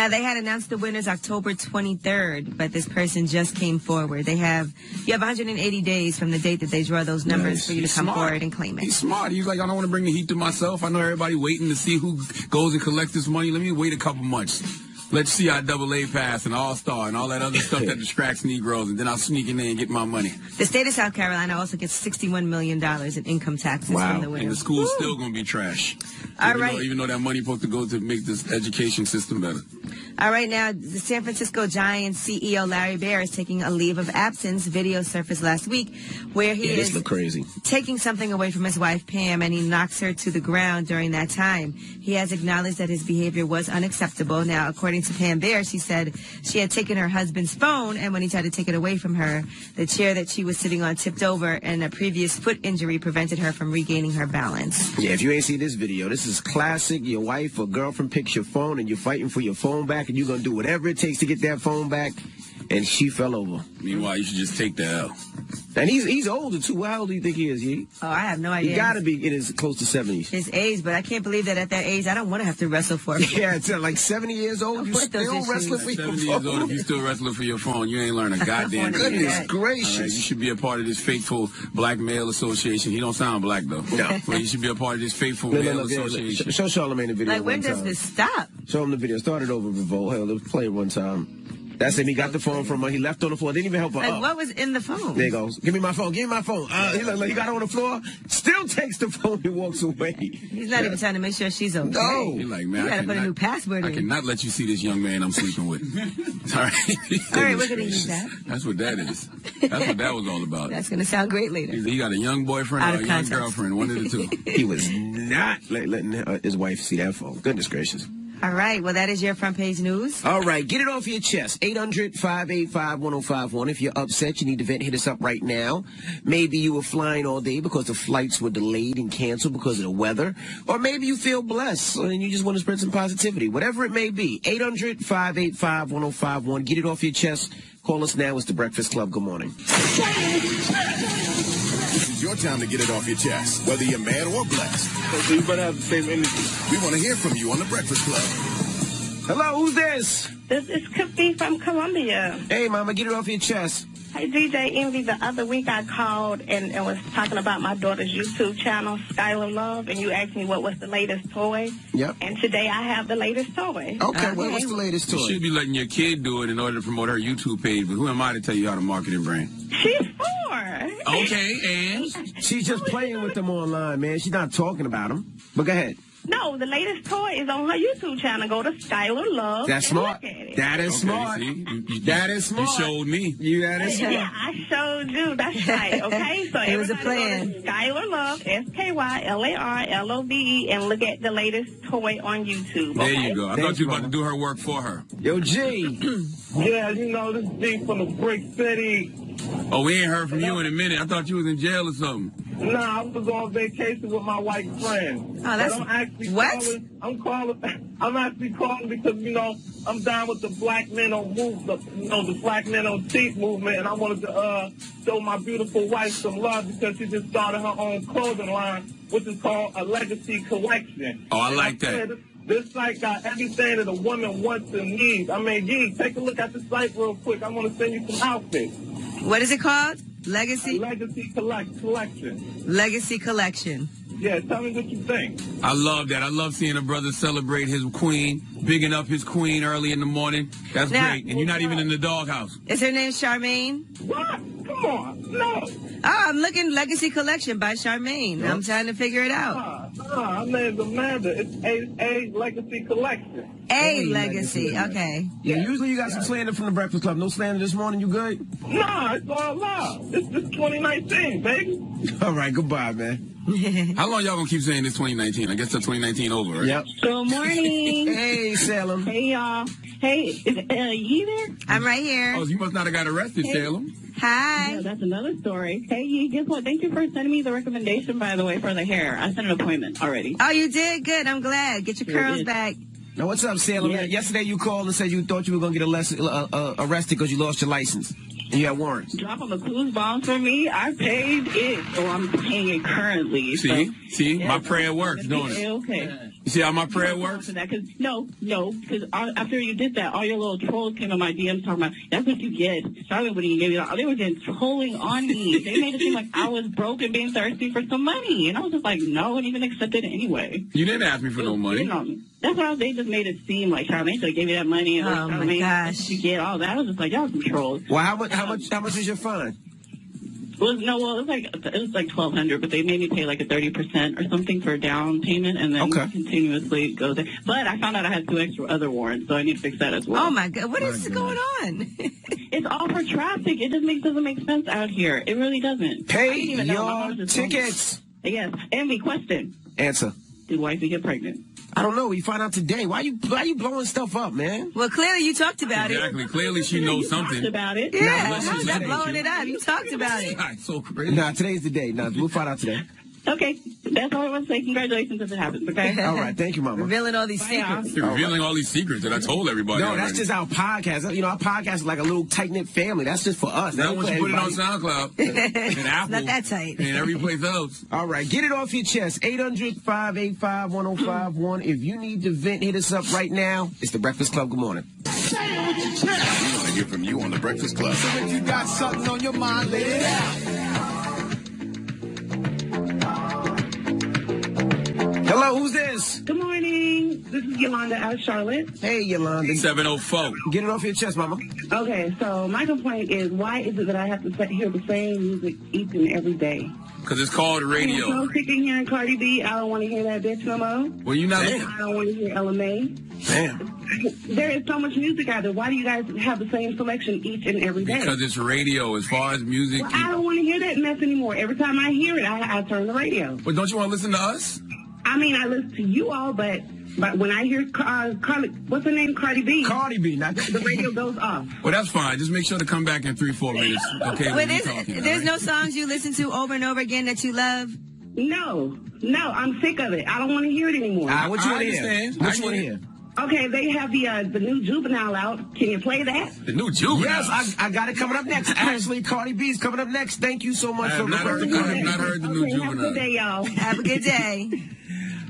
Now, they had announced the winners October 23rd, but this person just came forward. You have 180 days from the date that they draw those numbers for you to come forward and claim it. He's smart. He's like, I don't want to bring the heat to myself. I know everybody waiting to see who goes and collects this money. Let me wait a couple months. Let's see our AA pass and All-Star and all that other stuff that distracts Negroes, and then I'll sneak in there and get my money. The state of South Carolina also gets $61 million in income taxes from the winners. And the school's still going to be trash. Even though that money's supposed to go to make this education system better. All right, now, the San Francisco Giants CEO Larry Baer is taking a leave of absence. Video surfaced last week where he is crazy. taking something away from his wife, Pam, and he knocks her to the ground during that time. He has acknowledged that his behavior was unacceptable. Now, according to Pam Baer, she said she had taken her husband's phone, and when he tried to take it away from her, the chair that she was sitting on tipped over, and a previous foot injury prevented her from regaining her balance. Yeah, if you ain't seen this video, this is classic. Your wife or girlfriend picks your phone, and you're fighting for your phone back, and you're going to do whatever it takes to get that phone back, and she fell over. Meanwhile, you should just take the L. And he's older, too. How old do you think he is, Yee? Oh, I have no idea. He got to be in his close to 70s. His age, but I can't believe that at that age, I don't want to have to wrestle for it. Yeah, it's like 70 years old. You still wrestling for your phone. 70 years old, if you still wrestling for your phone, you ain't learning a goddamn thing. Goodness gracious. Right, you should be a part of this faithful black male association. He don't sound black, though. No. But you should be a part of this faithful male association. Show Charlamagne the video. Like, when does this stop? Show him the video. Start it over, Revolt. Hell, let's play it one time. That's him. He got the phone from her. He left on the floor. Didn't even help her up. What was in the phone? There he goes. Give me my phone. Give me my phone. He got it on the floor. Still takes the phone and walks away. He's not even trying to make sure she's okay. No. He's like, man, you got to put a new password in. I cannot let you see this young man I'm sleeping with. All right. All right, we're going to use that. That's what that is. That's what that was all about. That's going to sound great later. He got a young boyfriend or a young girlfriend, one of the two. He was not letting his wife see that phone. Goodness gracious. All right. Well, that is your front page news. All right. Get it off your chest. 800-585-1051. If you're upset, you need to vent. Hit us up right now. Maybe you were flying all day because the flights were delayed and canceled because of the weather. Or maybe you feel blessed and you just want to spread some positivity. Whatever it may be. 800-585-1051. Get it off your chest. Call us now. It's The Breakfast Club. Good morning. This is your time to get it off your chest, whether you're mad or blessed. So you better have the same energy. We want to hear from you on The Breakfast Club. Hello, who's this? This is Cookie from Columbia. Hey, Mama, get it off your chest. Hey, DJ Envy, the other week I called and was talking about my daughter's YouTube channel, Skylar Love, and you asked me what was the latest toy. Yep. And today I have the latest toy. Okay, what's the latest toy? You should be letting your kid do it in order to promote her YouTube page, but who am I to tell you how to market and brand? She's 4. Okay, and? She's just playing with them online, man. She's not talking about them. But go ahead. No, the latest toy is on her YouTube channel. Go to Skylar Love. That's smart. That is smart. That is smart. You showed me. That is smart. Yeah, I showed you. That's right, okay? So it was a plan. Go to Skylar Love, SkylarLove, and look at the latest toy on YouTube, okay? There you go. I thought you were about to do her work for her. Yo, G. Yeah, you know, this is G from the Brick City. Oh, we ain't heard from you in a minute. I thought you was in jail or something. Nah, I was on vacation with my white friend. Oh, that's... But I'm actually what? I'm actually calling because, you know, I'm down with the Black Men on Move, the Black Men on Teeth movement, and I wanted to show my beautiful wife some love because she just started her own clothing line, which is called a Legacy Collection. Oh, I like that. This site got everything that a woman wants and needs. I mean, G, take a look at the site real quick. I'm going to send you some outfits. What is it called? Legacy? Legacy Collection. Legacy Collection. Yeah, tell me what you think. I love that. I love seeing a brother celebrate his queen, bigging up his queen early in the morning. That's great. And you're not even in the doghouse. Is her name Charmaine? What? Come on. No. Oh, I'm looking Legacy Collection by Charmaine. Yep. I'm trying to figure it out. Her name's Amanda. It's a Legacy Collection. A Legacy. Okay. Yeah, usually you got some slander from the Breakfast Club. No slander this morning. You good? Nah, it's all love. It's 2019, baby. All right, goodbye, man. How long y'all gonna keep saying this 2019? I guess till 2019 over, right? Yep. Good morning. Hey, Salem. Hey, y'all. Hey, is you there? I'm right here. Oh, you must not have got arrested, Salem. Hi. Yeah, that's another story. Hey, guess what? Thank you for sending me the recommendation, by the way, for the hair. I sent an appointment already. Oh, you did? Good. I'm glad. Get your curls back. Now, what's up, Salem? Yeah. Yesterday you called and said you thought you were going to get arrested because you lost your license. You got warrants. Dropping the clues bombs for me. I paid it, so I'm paying it currently. See, yeah, my prayer works, don't it? Okay. You see how my prayer works? No, because after you did that, all your little trolls came in my DMs talking about, that's what you get. Charlotte, when you gave it, they were just trolling on me. They made it seem like I was broke and being thirsty for some money. And I was just like, no, I wouldn't even accept it anyway. You didn't ask me for no money. That's how they just made it seem like Charlamagne should have gave you that money. And Oh, my Charlamagne, gosh. you get all that. I was just like, y'all some trolls. Well, how much is your fine? It was like $1,200, but they made me pay like a 30% or something for down payment, and then continuously goes there. But I found out I had 2 extra other warrants, so I need to fix that as well. Oh my God, what is going on? It's all for traffic. It just doesn't make sense out here. It really doesn't. Pay your tickets. Yes. Envy, question. Answer. Did wifey get pregnant? I don't know. We find out today. Why you blowing stuff up, man? Well, clearly you talked about Exactly. Clearly she knows something. Talked about it. Yeah, unless how's she's that saying blowing it. it up? You talked about it. God, so crazy. Nah, today's the day. Nah, we'll find out today. Okay. That's all I want to say. Congratulations if it happens, okay? All right. Thank you, Mama. Revealing all these secrets. You're revealing all these secrets that I told everybody. No, already. that's just our podcast. You know, our podcast is like a little tight-knit family. That's just for us. Now That's once for you put it on everybody. SoundCloud and Apple, not that tight. and every place else. All right, get it off your chest. 800-585-1051. If you need to vent, hit us up right now. It's The Breakfast Club. Good morning. We want to hear from you on The Breakfast Club. So if you got something on your mind, let it out. Hello, who's this? Good morning. This is Yolanda out of Charlotte. Hey, Yolanda. 704. Get it off your chest, Mama. Okay, so my complaint is, why is it that I have to hear the same music each and every day? Because it's called I'm radio. so sick of hearing Cardi B. I don't want to hear that bitch no more. Well, you're not. I don't want to hear LMA. Damn. There is so much music out there. Why do you guys have the same selection each and every day? Because it's radio. As far as music. Well, I don't want to hear that mess anymore. Every time I hear it, I turn the radio. But don't you want to listen to us? I mean, I listen to you all, but when I hear what's her name, Cardi B, Cardi B. Not the radio goes off. Well, that's fine. Just make sure to come back in 3-4 minutes. Okay. But when we're talking, there's all no right? songs you listen to over and over again that you love? No, I'm sick of it. I don't want to hear it anymore. What you I want to hear? understand. What I you want to get hear? Okay, they have the new Juvenile out. Can you play that? The new Juvenile. Yes, I got it coming up next. Actually, Cardi B's coming up next. Thank you so much I for have not heard referring the to Not heard the new Okay, have a Juvenile. good day, y'all. Have a good day.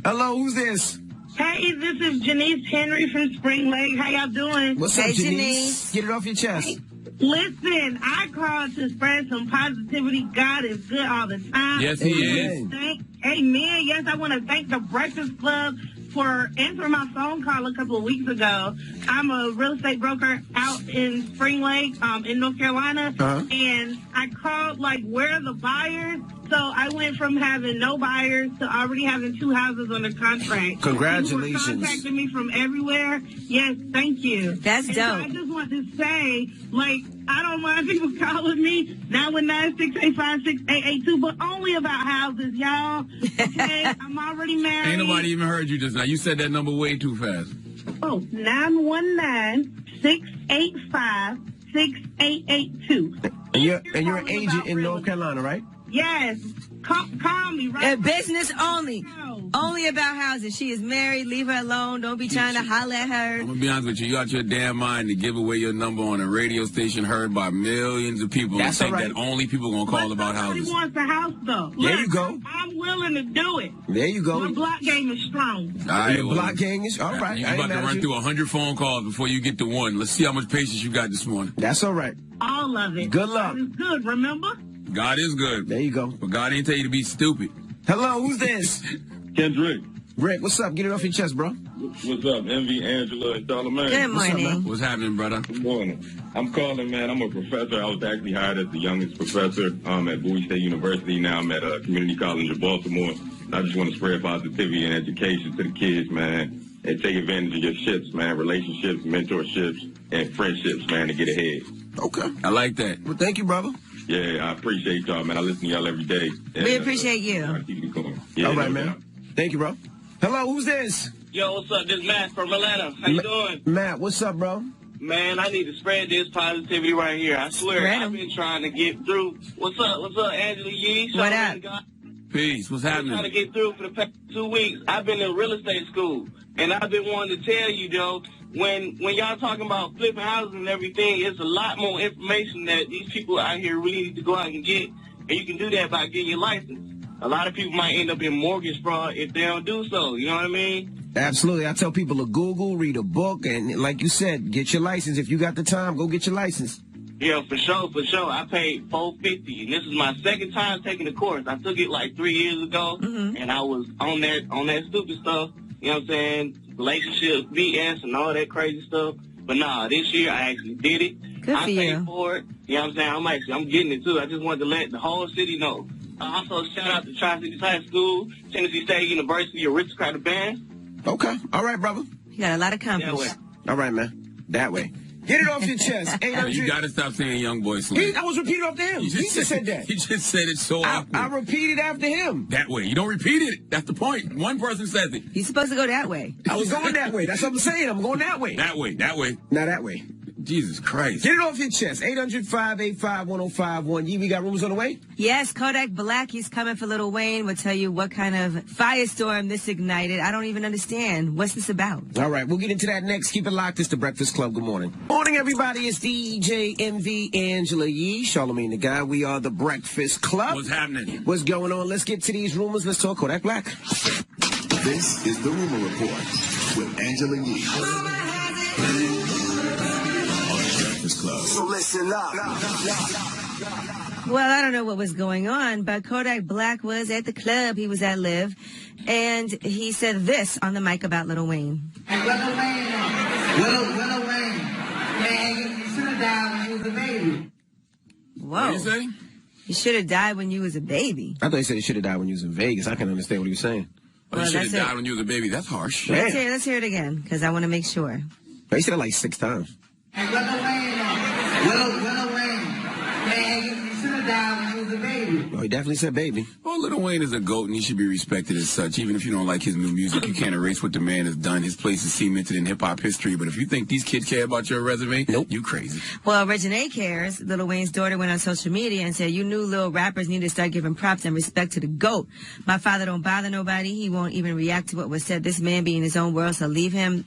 Hello, who's this? Hey, this is Janice Henry from Spring Lake. How y'all doing? What's Hey, up, Janice? Janice. Get it off your chest. Listen, I called to spread some positivity. God is good all the time. Yes, he is. Amen. Yes, I want to thank the Breakfast Club for answering my phone call a couple of weeks ago. I'm a real estate broker out in Spring Lake, in North Carolina, and I called, like, where are the buyers? So I went from having no buyers to already having 2 houses under contract. Congratulations. People were contacting me from everywhere. Yes, thank you. That's And dope. So I just want to say, like, I don't mind people calling me 919-685-6882, but only about houses, y'all. Okay, I'm already married. Ain't nobody even heard you just now. You said that number way too fast. Oh, 919-685-6882. And you're an agent in North Carolina, right? Yes. Call me right Business only. now. Only about houses. She is married. Leave her alone. Don't be trying to holler at her. I'm gonna be honest with you. You got your damn mind to give away your number on a radio station heard by millions of people. That's and think all right. that only people gonna call about Nobody houses. wants a house, though. There Look, you go. I'm willing to do it. There you go. My block game is strong. All right, Your well, block gang is all right. You I ain't about to mad at run you. through 100 phone calls before you get to one. Let's see how much patience you got this morning. That's all right. All of it. Good luck. It's good, remember? God is good, There you go. but God didn't tell you to be stupid. Hello, who's this? Kendrick, Rick, what's up? Get it off your chest, bro. what's up? Envy, Angela, and Charlamagne. Good What's up, morning. man? What's happening, brother? Good morning. I'm calling, man. I'm a professor. I was actually hired as the youngest professor at Bowie State University. Now I'm at Community College of Baltimore. I just want to spread positivity and education to the kids, man, and take advantage of your ships, man, relationships, mentorships, and friendships, man, to get ahead. Okay. I like that. Well, thank you, brother. Yeah, I appreciate y'all, man. I listen to y'all every day. We appreciate you. I keep it going. Yeah, all right, no man. doubt. Thank you, bro. Hello, who's this? Yo, what's up? This is Matt from Atlanta. How you doing? Matt, what's up, bro? Man, I need to spread this positivity right here. I swear, Spread 'em. I've been trying to get through. What's up? What's up, Angela Yee? What up? Charlamagne God? Peace. What's I'm trying to happening? get through for the past 2 weeks. I've been in real estate school, and I've been wanting to tell you, though, when y'all talking about flipping houses and everything, it's a lot more information that these people out here really need to go out and get, and you can do that by getting your license. A lot of people might end up in mortgage fraud if they don't do so. You know what I mean? Absolutely. I tell people to Google, read a book, and like you said, get your license. If you got the time, go get your license. Yeah, for sure, for sure. I paid $450, and this is my second time taking the course. I took it like 3 years ago, and I was on that stupid stuff. You know what I'm saying? Relationships, BS, and all that crazy stuff. But nah, this year I actually did it. Good for I paid you. for it. You know what I'm saying? I'm getting it too. I just wanted to let the whole city know. Also, shout out to Tri-Cities High School, Tennessee State University, Aristocratic Band. Okay. All right, brother. You got a lot of That way. confidence. All right, man. That way. Get it off your chest. Hey, 800. you got to stop saying young boy slang. I was repeating off to him. He just said that. He just said it so I awkward. repeated after him. That way. You don't repeat it. That's the point. One person says it. You're supposed to go that way. I was going that way. That's what I'm saying. I'm going that way. That way. That way. Now that way. Jesus Christ. Get it off your chest. 800-585-1051. Yee, we got rumors on the way? Yes, Kodak Black, he's coming for Lil Wayne. We'll tell you what kind of firestorm this ignited. I don't even understand. What's this about? All right, we'll get into that next. Keep it locked. It's The Breakfast Club. Good morning. Morning, everybody. It's DJ MV Angela Yee, Charlamagne the Guy. We are The Breakfast Club. What's happening? What's going on? Let's get to these rumors. Let's talk Kodak Black. This is the Rumor Report with Angela Yee. On The Breakfast Club. So listen up. Well, I don't know what was going on, but Kodak Black was at the club. He was at Live, and he said this on the mic about Lil Wayne. Hey, Lil Wayne, man, you should have died when you was a baby. Whoa. What did you say? You should have died when you was a baby. I thought he said he should have died when he was in Vegas. I can understand what he was saying. Oh, Well, you should have that's died it. when you was a baby. That's harsh. Yeah. Let's hear it again, because I want to make sure. He said it like 6 times. Hey, Lil Wayne, man, you should have died when you was a baby. Oh, he definitely said baby. Well, Lil Wayne is a GOAT, and he should be respected as such. Even if you don't like his new music, you can't erase what the man has done. His place is cemented in hip-hop history. But if you think these kids care about your resume, Nope. you crazy. Well, Reginae cares. Lil Wayne's daughter went on social media and said, you knew little rappers need to start giving props and respect to the GOAT. My father don't bother nobody. He won't even react to what was said. This man be in his own world, so leave him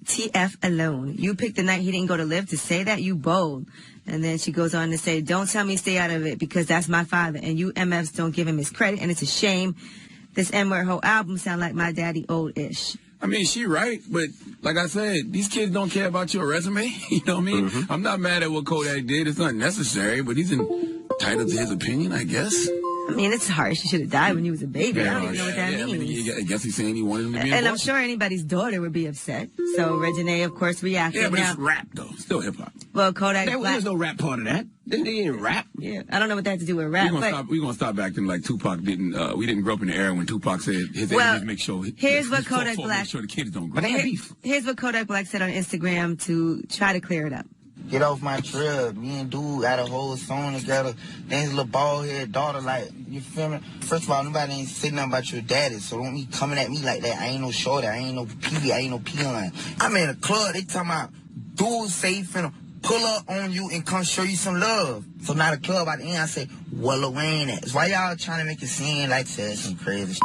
TF alone. You picked the night he didn't go to Live to say that? You bold. And then she goes on to say, don't tell me stay out of it because that's my father. And you MFs don't give him his credit. And it's a shame. This N-word whole album sound like my daddy old-ish. I mean, she right, but like I said, these kids don't care about your resume. You know what I mean? I'm not mad at what Kodak did. It's unnecessary, but he's entitled to his opinion, I guess. I mean, it's harsh. He should have died when he was a baby. I don't even know what that I means. mean, I guess he's saying he wanted him to be And I'm important. sure anybody's daughter would be upset. So Reginae, of course, reacted. Yeah, but Now, it's rap, though. Still hip-hop. well, Kodak Black. There's no rap part of that. They didn't rap. Yeah, I don't know what that had to do with rap. We're But gonna stop acting like Tupac didn't. We didn't grow up in the era when Tupac said his Well, enemies make sure. here's what his Kodak folk Black- make sure the kids don't grow. But they up. had beef. here's what Kodak Black said on Instagram to try to clear it up. Get off my trail. Me and dude got a whole song together. Then his little bald head daughter, like, you feel me? First of all, nobody ain't saying nothing about your daddy, so don't be coming at me like that. I ain't no shorty. I ain't no PB. I ain't no peon. I'm in a club. They talking about dude say finna pull up on you and come show you some love. So now the club at the end, I say, well, Lil Wayne at. Why y'all trying to make it seem like said some crazy shit?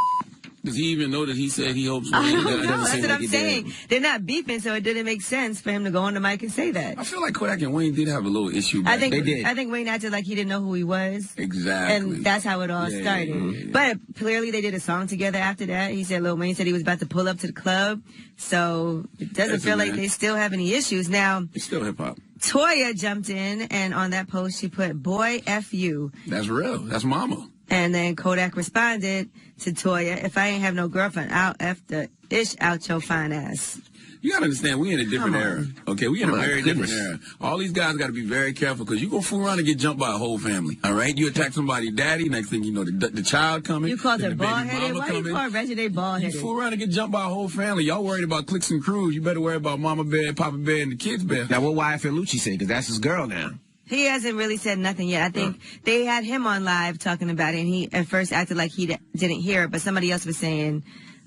Does he even know that he said he hopes? I don't That know. doesn't That's seem what like I'm he did. saying. They're not beefing, so it didn't make sense for him to go on the mic and say that. I feel like Kodak and Wayne did have a little issue. I back think then. They did. I think Wayne acted like he didn't know who he was. Exactly. And that's how it all Yeah, started. yeah. But clearly they did a song together after that. He said Lil Wayne said he was about to pull up to the club. So it doesn't Listen, feel like man. they still have any issues. Now, It's still hip hop. Toya jumped in, and on that post she put, boy, F you. That's real. That's mama. And then Kodak responded to Toya, if I ain't have no girlfriend, I'll F the ish out your fine ass. You gotta understand, we in a different Come on. era. Okay, we in a My very goodness. different era. All these guys gotta be very careful because you gonna fool around and get jumped by a whole family. All right, you attack somebody's daddy. Next thing you know, the child coming. You called then her the baby bald headed? mama Why you coming. call Reginae bald You headed? fool around and get jumped by a whole family. Y'all worried about clicks and crews. You better worry about Mama Bear, Papa Bear, and the kids Bear. Now, what YFN Lucci say? Because that's his girl now. He hasn't really said nothing yet. I think they had him on live talking about it, and he at first acted like he didn't hear it, but somebody else was saying,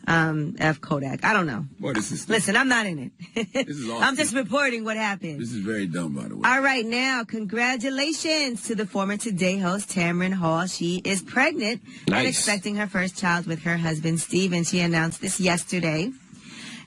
of Kodak. I don't know. Boy, this is Listen, I'm not in it. This is awesome. I'm just reporting what happened. This is very dumb, by the way. All right, now, congratulations to the former Today host, Tamron Hall. She is pregnant and expecting her first child with her husband, Steven. She announced this yesterday.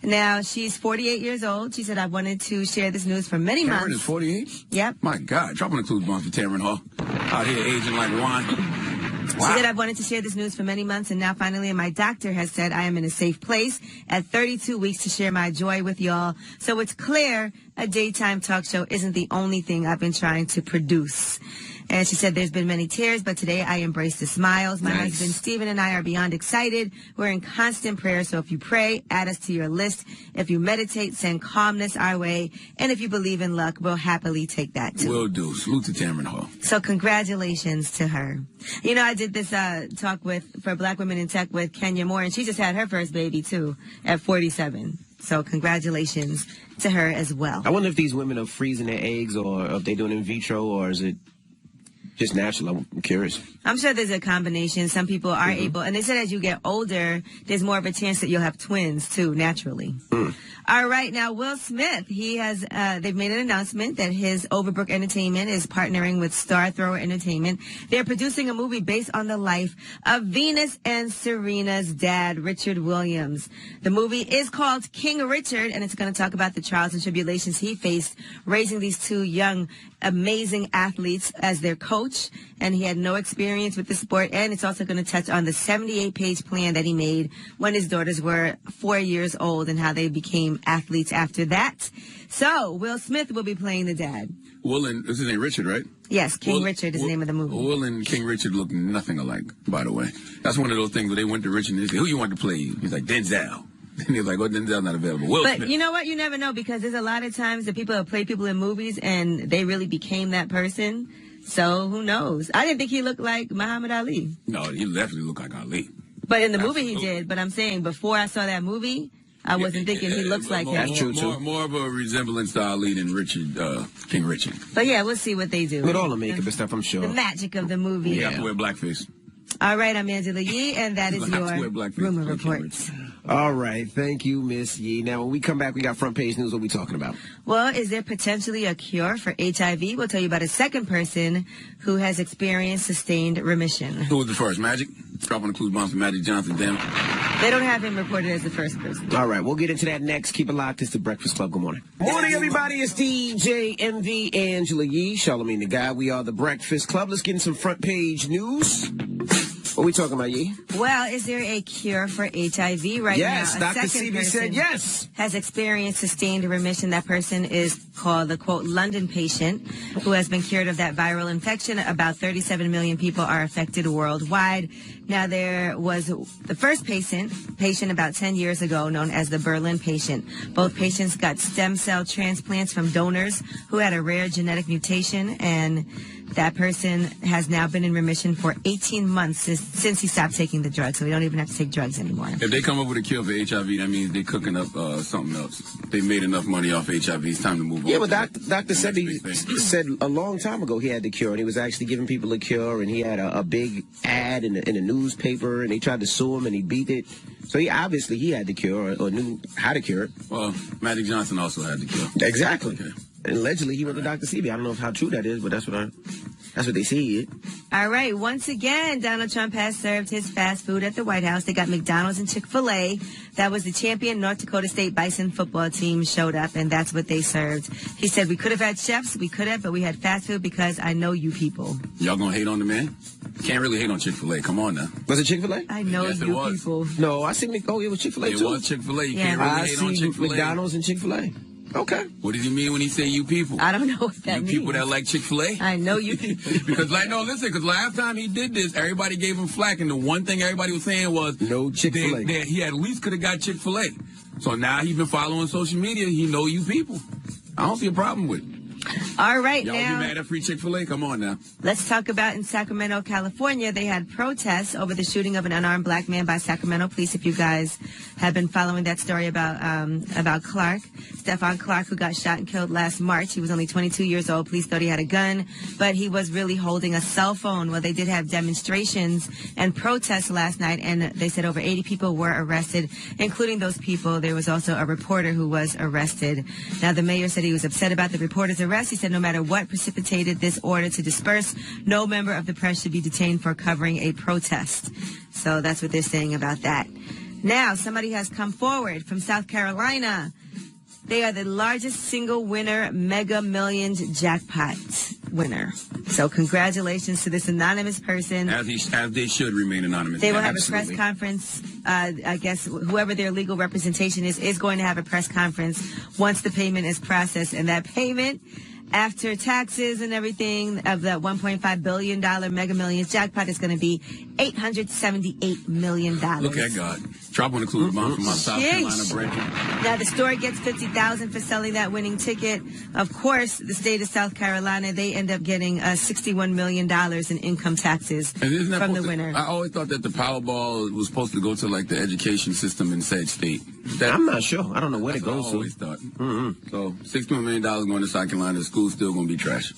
Now, she's 48 years old. She said, I wanted to share this news for many months. Tamron is 48? Yep. My God, dropping the clues bomb for Tamron Hall. Out here aging like wine. Wow. She said, I've wanted to share this news for many months, and now finally my doctor has said I am in a safe place at 32 weeks to share my joy with y'all. So it's clear a daytime talk show isn't the only thing I've been trying to produce. And she said, there's been many tears, but today I embrace the smiles. My husband, Steven, and I are beyond excited. We're in constant prayer. So if you pray, add us to your list. If you meditate, send calmness our way. And if you believe in luck, we'll happily take that too. Will do. Salute to Tamron Hall. So congratulations to her. You know, I did this talk for Black Women in Tech with Kenya Moore, and she just had her first baby too at 47. So congratulations to her as well. I wonder if these women are freezing their eggs, or if they do it in vitro, or is it just natural? I'm curious. I'm sure there's a combination. Some people are able, and they said as you get older, there's more of a chance that you'll have twins too, naturally. All right, now Will Smith, they've made an announcement that his Overbrook Entertainment is partnering with Star Thrower Entertainment. They're producing a movie based on the life of Venus and Serena's dad, Richard Williams. The movie is called King Richard, and it's going to talk about the trials and tribulations he faced raising these two young, amazing athletes as their coach, and he had no experience with the sport. And it's also going to touch on the 78-page plan that he made when his daughters were 4 years old and how they became athletes after that. So Will Smith will be playing the dad. Will and, this is his name Richard, right? Yes, King Richard is the name of the movie. Will and King Richard look nothing alike, by the way. That's one of those things where they went to Richard and they said, who you want to play you? He's like, Denzel. And he was like, oh, Denzel's not available. Will But Smith. you know what? You never know, because there's a lot of times that people have played people in movies and they really became that person. So who knows? I didn't think he looked like Muhammad Ali. No, he definitely looked like Ali. But in the movie he did. But I'm saying before I saw that movie, I wasn't thinking he looks like him. That's true, too. More of a resemblance to Ali than King Richard. But yeah, we'll see what they do. With all the makeup and stuff, I'm sure. The magic of the movie. You have to wear blackface. All right, I'm Angela Yee, and that is your Rumor Report. All right, thank you, Miss Yee. Now, when we come back, we got front page news. What are we talking about? Well, is there potentially a cure for HIV? We'll tell you about a second person who has experienced sustained remission. Who was the first? Magic? Dropping the clues bombs for Magic Johnson, damn. They don't have him reported as the first person. All right, we'll get into that next. Keep it locked. It's the Breakfast Club. Good morning. Morning, everybody. It's DJ MV Angela Yee, Charlamagne the Guy. We are the Breakfast Club. Let's get in some front page news. What are we talking about, Yee? Well, is there a cure for HIV right now? Yes, Dr. Sebi said yes. Has experienced sustained remission. That person is called the, quote, London patient who has been cured of that viral infection. About 37 million people are affected worldwide. Now, there was the first patient about 10 years ago known as the Berlin patient. Both patients got stem cell transplants from donors who had a rare genetic mutation, and that person has now been in remission for 18 months since he stopped taking the drugs, so we don't even have to take drugs anymore. If they come up with a cure for HIV, that means they're cooking up something else. They made enough money off HIV. It's time to move on. Yeah, but Dr. Sebi said a long time ago he had the cure, and he was actually giving people a cure, and he had a big ad in a newspaper, and they tried to sue him, and he beat it. So he had the cure or knew how to cure it. Well, Magic Johnson also had the cure. Exactly. Okay. And allegedly he went to Dr. Sebi. I don't know how true that is, but that's what they say. All right. Once again, Donald Trump has served his fast food at the White House. They got McDonald's and Chick-fil-A. That was the champion North Dakota State Bison football team showed up, and that's what they served. He said, we could have had chefs. We could have, but we had fast food because I know you people. Y'all gonna hate on the man? Can't really hate on Chick-fil-A. Come on now. Was it Chick-fil-A? I know Yes, you it was. people. No, I see. It was Chick-fil-A too. It was Chick-fil-A. You Yeah. can't really I hate on see Chick-fil-A. McDonald's and Chick-fil-A. Okay. What does he mean when he say you people? I don't know what that means. You people that like Chick-fil-A? I know you people. Because because last time he did this, everybody gave him flack, and the one thing everybody was saying was no Chick-fil-A. He at least could have got Chick-fil-A. So now he's been following social media. He know you people. I don't see a problem with it. All right, Y'all now. be mad at free Chick-fil-A? Come on now. Let's talk about in Sacramento, California. They had protests over the shooting of an unarmed black man by Sacramento police. If you guys have been following that story about Clark, Stephon Clark, who got shot and killed last March. He was only 22 years old. Police thought he had a gun, but he was really holding a cell phone. Well, they did have demonstrations and protests last night, and they said over 80 people were arrested, including those people. There was also a reporter who was arrested. Now, the mayor said he was upset about the reporter's arrest. He said no matter what precipitated this order to disperse, no member of the press should be detained for covering a protest. So that's what they're saying about that. Now, somebody has come forward from South Carolina. They are the largest single winner Mega Millions jackpot winner. So congratulations to this anonymous person. As they should remain anonymous. They will have Absolutely. a press conference. I guess whoever their legal representation is going to have a press conference once the payment is processed. And that payment, after taxes and everything, of that $1.5 billion Mega Millions jackpot is going to be $878 million. Look at God. Drop on the clue bomb from my South Carolina brethren. Now, the store gets $50,000 for selling that winning ticket. Of course, the state of South Carolina, they end up getting $61 million in income taxes And isn't that from the supposed to- winner. I always thought that the Powerball was supposed to go to like the education system in said state. I'm not sure. I don't know where it That's what goes I to. always thought. So $61 million going to South Carolina. The school's still going to be trash.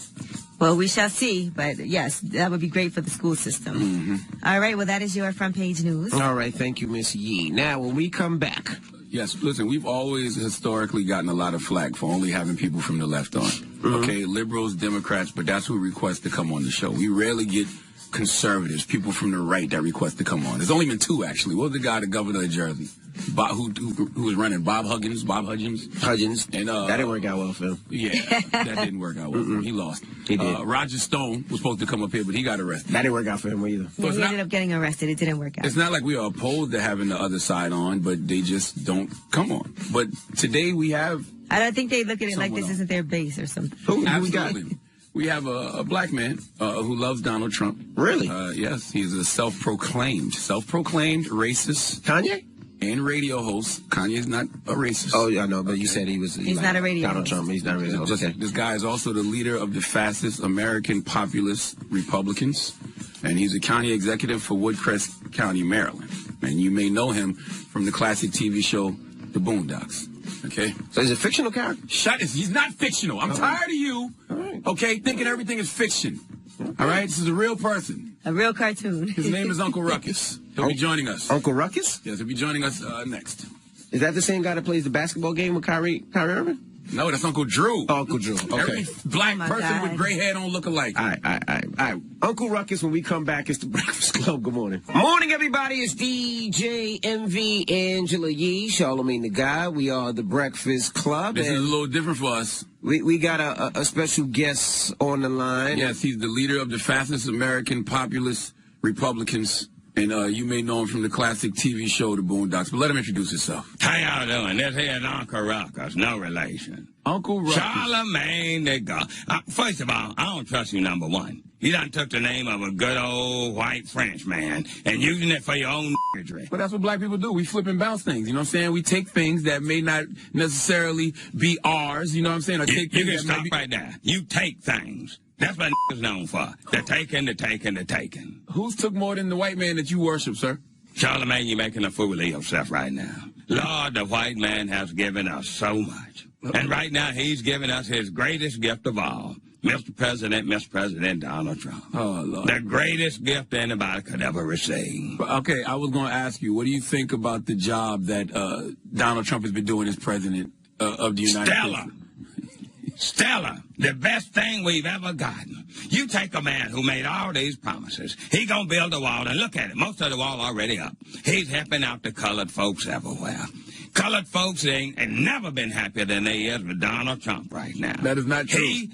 Well, we shall see, but yes, that would be great for the school system. All right, well, that is your front page news. All right, thank you, Miss Yee. Now, when we come back, Yes, listen, we've always historically gotten a lot of flack for only having people from the left on. Okay, liberals, Democrats, but that's who requests to come on the show. We rarely get conservatives, people from the right that request to come on. There's only been two, actually. What was the guy, the governor of Jersey? Who was running? Bob Hudgens. And that didn't work out well for him. Yeah, that didn't work out well for him. He lost. He did. Roger Stone was supposed to come up here, but he got arrested. That didn't work out for him either. Yeah, he ended up getting arrested. It didn't work out. It's not like we are opposed to having the other side on, but they just don't come on. But today we have... I don't think they look at it like Someone this else. isn't their base or something. Who we got? Absolutely. We have a black man who loves Donald Trump. Really? Yes, he's a self-proclaimed racist. Kanye? And radio host. Kanye's not a racist. Oh, yeah, I know, but you said he was... He's not a radio Donald host. Trump, he's not a radio host. Okay. This guy is also the leader of the fastest American populist Republicans, and he's a county executive for Woodcrest County, Maryland. And you may know him from the classic TV show, The Boondocks. Okay? So he's a fictional character? He's not fictional. I'm tired of you, okay, thinking everything is fiction. All right? This is a real person. A real cartoon. His name is Uncle Ruckus. He'll be joining us. Uncle Ruckus? Yes, he'll be joining us next. Is that the same guy that plays the basketball game with Kyrie Irving? No, that's Uncle Drew. Oh, Uncle Drew. Okay. Every black my person God. with gray hair don't look alike. All right. Uncle Ruckus, when we come back, it's the Breakfast Club. Good morning. Morning, everybody. It's DJ MV Angela Yee, Charlamagne the Guy. We are the Breakfast Club. This is a and little different for us. we got a special guest on the line. Yes, he's the leader of the fastest American populist Republicans. And you may know him from the classic TV show, The Boondocks. But let him introduce himself. How y'all doing? This here's Uncle Ruckus, no relation. Uncle Ruckus. Charlamagne the God. First of all, I don't trust you, number one. You done took the name of a good old white French man and using it for your own niggery. But that's what black people do. We flip and bounce things. You know what I'm saying? We take things that may not necessarily be ours. You know what I'm saying? Or You take can things that stop may be... right there. You take things. That's what is known for. The taking. Who's took more than the white man that you worship, sir? Charlamagne, you're making a fool of yourself right now. Lord, the white man has given us so much. And right now, he's giving us his greatest gift of all. Mr. President Donald Trump. Oh, Lord. The greatest gift anybody could ever receive. Okay, I was going to ask you, what do you think about the job that Donald Trump has been doing as president of the United States? Stellar, the best thing we've ever gotten. You take a man who made all these promises. He gonna build a wall, and look at it. Most of the wall already up. He's helping out the colored folks everywhere. Colored folks ain't never been happier than they is with Donald Trump right now. That is not true.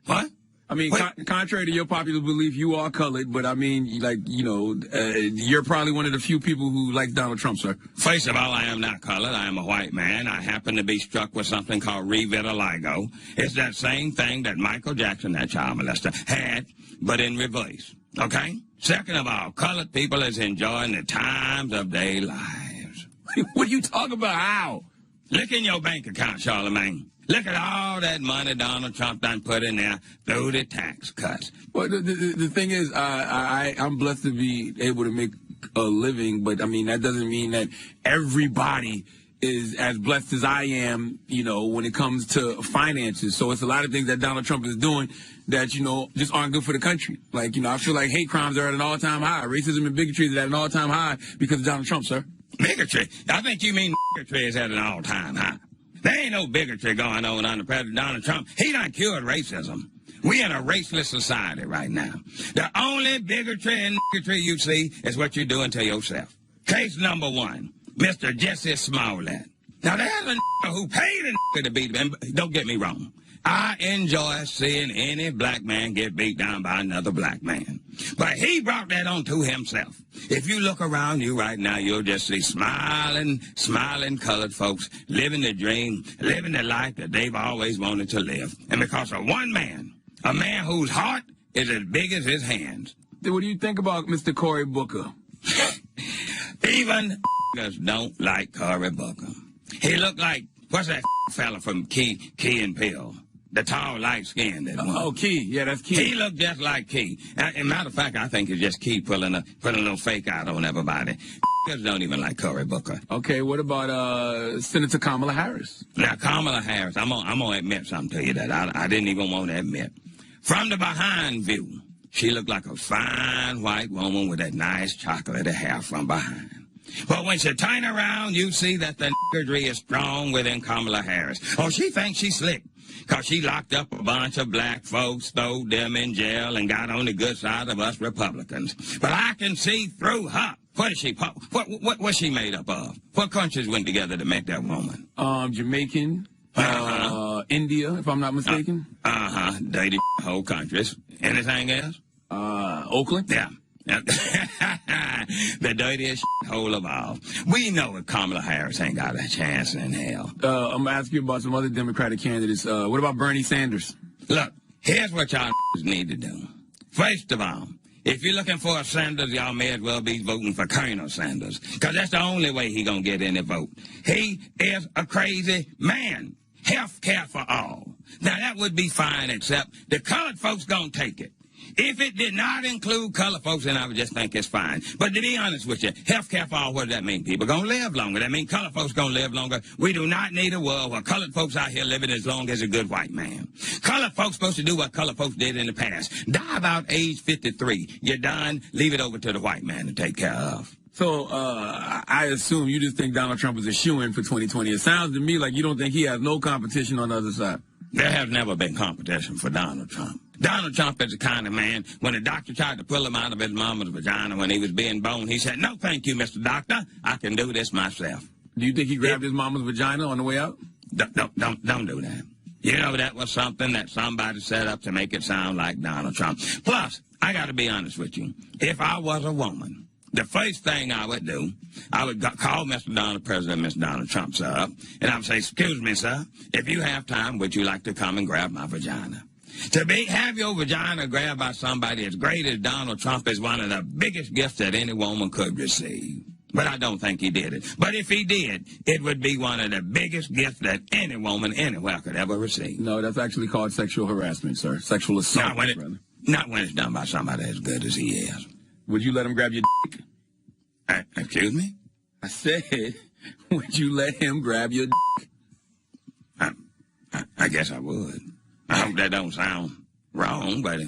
What? I mean, contrary to your popular belief, you are colored, but I mean, you're probably one of the few people who like Donald Trump, sir. First of all, I am not colored. I am a white man. I happen to be struck with something called revitiligo. It's that same thing that Michael Jackson, that child molester, had, but in reverse. Okay? Second of all, colored people is enjoying the times of their lives. What are you talking about? How? Look in your bank account, Charlemagne. Look at all that money Donald Trump done put in there through the tax cuts. Well, the thing is, I'm blessed to be able to make a living, but I mean, that doesn't mean that everybody is as blessed as I am, you know, when it comes to finances. So it's a lot of things that Donald Trump is doing that, you know, just aren't good for the country. Like, you know, I feel like hate crimes are at an all-time high. Racism and bigotry is at an all-time high because of Donald Trump, sir. Bigotry? I think you mean bigotry is at an all-time high. There ain't no bigotry going on under President Donald Trump. He done cured racism. We in a raceless society right now. The only bigotry and bigotry you see is what you're doing to yourself. Case number 1, Mr. Jesse Smollett. Now, there's a who paid a to beat him. Don't get me wrong. I enjoy seeing any black man get beat down by another black man. But he brought that on to himself. If you look around you right now, you'll just see smiling colored folks living the dream, living the life that they've always wanted to live. And because of one man, a man whose heart is as big as his hands. What do you think about Mr. Cory Booker? Even don't like Cory Booker. He looked like, what's that fella from Key and Peele? The tall, light-skinned one. Oh, Key. Yeah, that's Key. He looked just like Key. As a matter of fact, I think it's just Key putting a little fake out on everybody. Don't even like Cory Booker. Okay, what about Senator Kamala Harris? Now, Kamala Harris, I'm gonna admit something to you that I didn't even want to admit. From the behind view, she looked like a fine white woman with that nice chocolatey hair from behind. But when she turn around, you see that the niggery is strong within Kamala Harris. Oh, she thinks she's slick, because she locked up a bunch of black folks, throwed them in jail, and got on the good side of us Republicans. But I can see through her. What is she? What's she made up of? What countries went together to make that woman? Jamaican, India, if I'm not mistaken. Dirty whole countries. Anything else? Oakland? Yeah. The dirtiest hole of all. We know that Kamala Harris ain't got a chance in hell. I'm going to ask you about some other Democratic candidates. What about Bernie Sanders? Look, here's what y'all need to do. First of all, if you're looking for a Sanders, y'all may as well be voting for Colonel Sanders, because that's the only way he gonna get any vote. He is a crazy man. Health care for all. Now, that would be fine, except the colored folks gonna take it. If it did not include colored folks, then I would just think it's fine. But to be honest with you, health care for all, what does that mean? People going to live longer. That means colored folks going to live longer. We do not need a world where colored folks out here living as long as a good white man. Colored folks supposed to do what colored folks did in the past. Die about age 53. You're done. Leave it over to the white man to take care of. So, I assume you just think Donald Trump is a shoo-in for 2020. It sounds to me like you don't think he has no competition on the other side. There has never been competition for Donald Trump. Donald Trump is the kind of man, when the doctor tried to pull him out of his mama's vagina when he was being born, he said, "No, thank you, Mr. Doctor. I can do this myself." Do you think he grabbed his mama's vagina on the way out? Don't do that. You know, that was something that somebody set up to make it sound like Donald Trump. Plus, I got to be honest with you. If I was a woman, the first thing I would do, I would call Mr. Donald, President Mr. Donald Trump, sir, and I would say, "Excuse me, sir, if you have time, would you like to come and grab my vagina?" To have your vagina grabbed by somebody as great as Donald Trump is one of the biggest gifts that any woman could receive. But I don't think he did it. But if he did, it would be one of the biggest gifts that any woman anywhere could ever receive. No, that's actually called sexual harassment, sir. Sexual assault, not when it's done by somebody as good as he is. Would you let him grab your dick? Excuse me? I said, would you let him grab your dick? I guess I would. I hope that don't sound wrong, but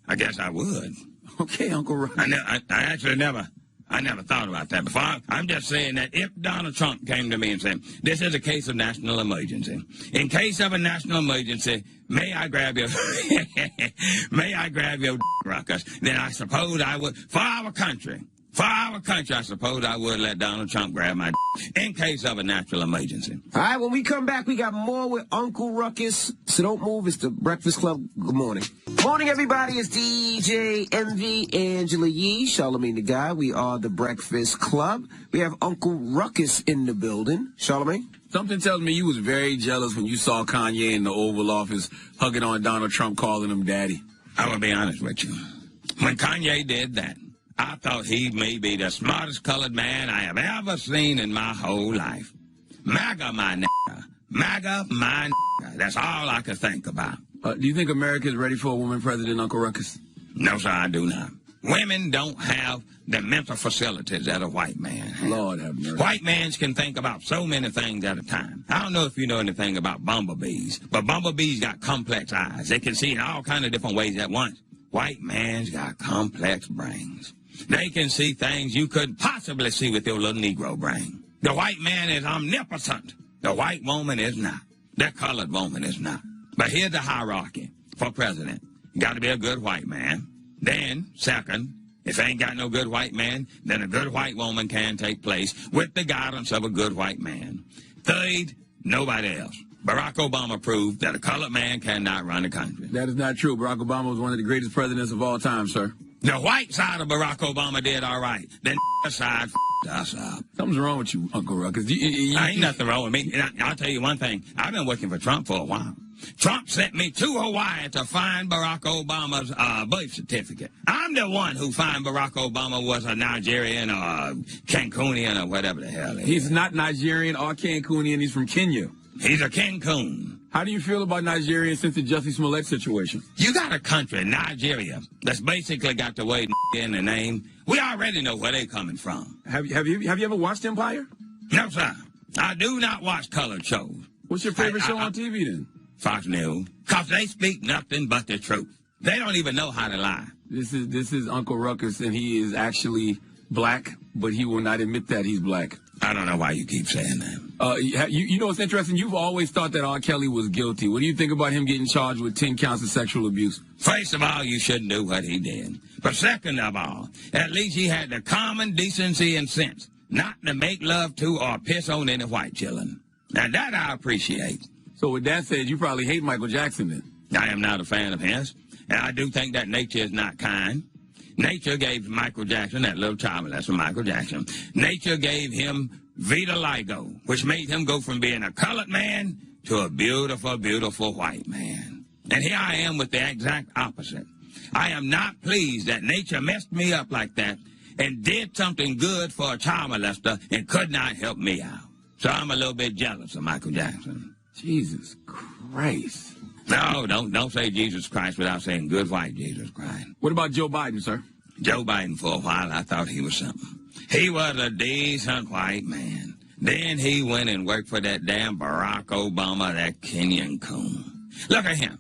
I guess I would. Okay, Uncle Ron. I actually never thought about that before. I'm just saying that if Donald Trump came to me and said, "This is a case of national emergency. In case of a national emergency, may I grab your, ruckus?" Then I suppose I would, for our country, I suppose I would let Donald Trump grab my in case of a natural emergency. All right, when we come back, we got more with Uncle Ruckus. So don't move. It's the Breakfast Club. Good morning. Morning, everybody. It's DJ MV, Angela Yee, Charlemagne the Guy. We are the Breakfast Club. We have Uncle Ruckus in the building. Charlemagne? Something tells me you was very jealous when you saw Kanye in the Oval Office hugging on Donald Trump, calling him daddy. I will be honest with you. When Kanye did that, I thought he may be the smartest colored man I have ever seen in my whole life. MAGA, my nigga. MAGA, my That's all I could think about. Do you think America is ready for a woman president, Uncle Ruckus? No, sir, I do not. Women don't have the mental facilities that a white man has. Lord have mercy. White men can think about so many things at a time. I don't know if you know anything about bumblebees, but bumblebees got complex eyes. They can see in all kinds of different ways at once. White man's got complex brains. They can see things you couldn't possibly see with your little Negro brain. The white man is omnipotent. The white woman is not. The colored woman is not. But here's the hierarchy for president. You got to be a good white man. Then, second, if ain't got no good white man, then a good white woman can take place with the guidance of a good white man. Third, nobody else. Barack Obama proved that a colored man cannot run the country. That is not true. Barack Obama was one of the greatest presidents of all time, sir. The white side of Barack Obama did all right. The side us up. Something's wrong with you, Uncle Ruckus. Ain't nothing wrong with me. And I'll tell you one thing. I've been working for Trump for a while. Trump sent me to Hawaii to find Barack Obama's birth certificate. I'm the one who found Barack Obama was a Nigerian or a Cancunian or whatever the hell it is. He's not Nigerian or Cancunian. He's from Kenya. He's a Cancun. How do you feel about Nigerians since the Jussie Smollett situation? You got a country, Nigeria, that's basically got the word in the name. We already know where they coming from. Have you ever watched Empire? No, sir. I do not watch colored shows. What's your favorite show on TV then? Fox News. Because they speak nothing but the truth. They don't even know how to lie. This is Uncle Ruckus, and he is actually black, but he will not admit that he's black. I don't know why you keep saying that. You know what's interesting? You've always thought that R. Kelly was guilty. What do you think about him getting charged with 10 counts of sexual abuse? First of all, you shouldn't do what he did. But second of all, at least he had the common decency and sense not to make love to or piss on any white children. Now, that I appreciate. So with that said, you probably hate Michael Jackson then? I am not a fan of his. And I do think that nature is not kind. Nature gave Michael Jackson, that little child, that's from Michael Jackson. Nature gave him vitiligo, which made him go from being a colored man to a beautiful, beautiful white man. And here I am with the exact opposite. I am not pleased that nature messed me up like that and did something good for a child molester and could not help me out. So I'm a little bit jealous of Michael Jackson. Jesus Christ. No, don't say Jesus Christ without saying good white Jesus Christ. What about Joe Biden, sir? Joe Biden, for a while, I thought he was something. He was a decent white man. Then he went and worked for that damn Barack Obama, that Kenyan coon. Look at him.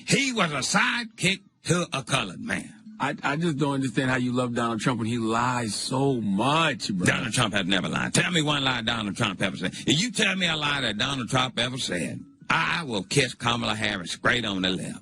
He was a sidekick to a colored man. I just don't understand how you love Donald Trump when he lies so much, bro. Donald Trump has never lied. Tell me one lie Donald Trump ever said. If you tell me a lie that Donald Trump ever said, I will kiss Kamala Harris straight on the lips.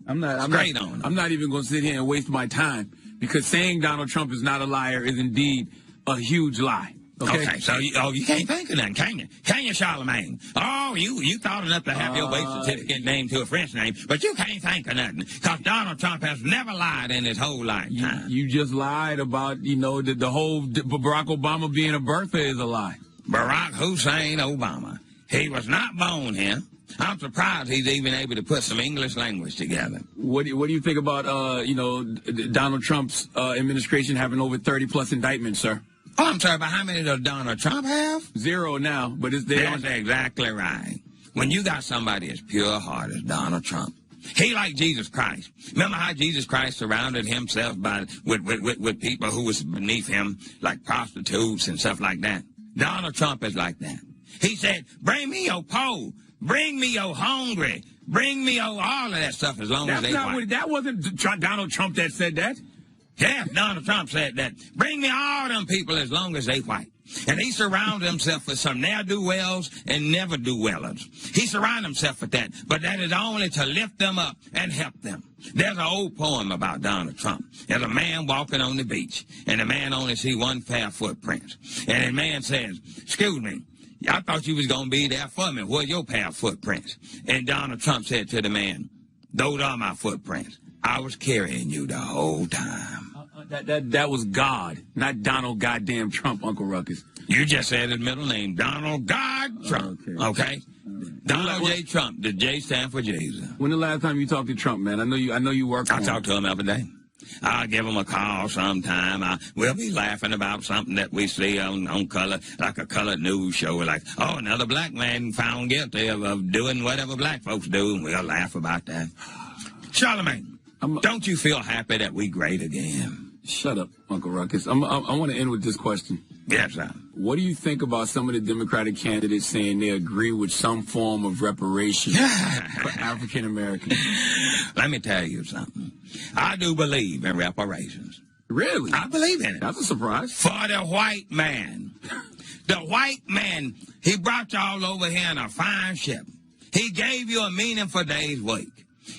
I'm not even going to sit here and waste my time because saying Donald Trump is not a liar is indeed a huge lie. Okay, so you can't think of nothing, can you? Can you, Charlemagne? Oh, you thought enough to have your birth certificate named to a French name, but you can't think of nothing because Donald Trump has never lied in his whole lifetime. You just lied about, the whole Barack Obama being a birther is a lie. Barack Hussein Obama. He was not born here. I'm surprised he's even able to put some English language together. What do you think about, Donald Trump's administration having over 30-plus indictments, sir? Oh, I'm sorry, but how many does Donald Trump have? 0 now, but it's there. That's exactly right. When you got somebody as pure heart as Donald Trump, he like Jesus Christ. Remember how Jesus Christ surrounded himself with people who was beneath him, like prostitutes and stuff like that? Donald Trump is like that. He said, bring me your poor, bring me your hungry, bring me your all of that stuff as long as they white. That wasn't Donald Trump that said that. Yeah, Donald Trump said that. Bring me all them people as long as they white. And he surrounded himself with some ne'er-do-wells and never-do-wellers. He surrounded himself with that, but that is only to lift them up and help them. There's an old poem about Donald Trump. There's a man walking on the beach, and the man only see one pair of footprints. And the man says, excuse me, I thought you was going to be there for me. Where's your pair of footprints? And Donald Trump said to the man, those are my footprints. I was carrying you the whole time. That was God, not Donald goddamn Trump, Uncle Ruckus. You just said his middle name, Donald God Trump. Okay? Donald J. Trump. The J stand for Jesus. When the last time you talked to Trump, man? I know you work for him. I talk to him every day. I'll give them a call sometime. We'll be laughing about something that we see on color, like a colored news show, like, oh, another black man found guilty of doing whatever black folks do, and we'll laugh about that. Charlamagne, don't you feel happy that we great again? Shut up, Uncle Ruckus. I want to end with this question. Yes, sir. What do you think about some of the Democratic candidates saying they agree with some form of reparation for African Americans? Let me tell you something. I do believe in reparations. Really? I believe in it. That's a surprise. For the white man. The white man, he brought y'all over here in a fine ship. He gave you a meaningful day's work.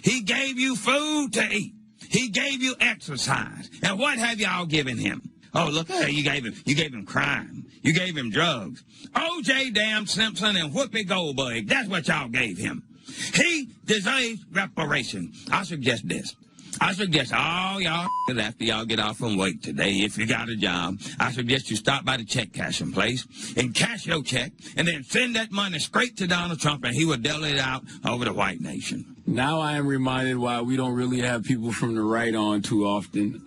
He gave you food to eat. He gave you exercise. And what have y'all given him? Oh, look, you gave him crime. You gave him drugs. O.J. damn Simpson and Whoopi Goldberg, that's what y'all gave him. He deserves reparation. I suggest this. I suggest all y'all after y'all get off from work today, if you got a job, I suggest you stop by the check cashing place and cash your check and then send that money straight to Donald Trump and he will dole it out over the white nation. Now I am reminded why we don't really have people from the right on too often.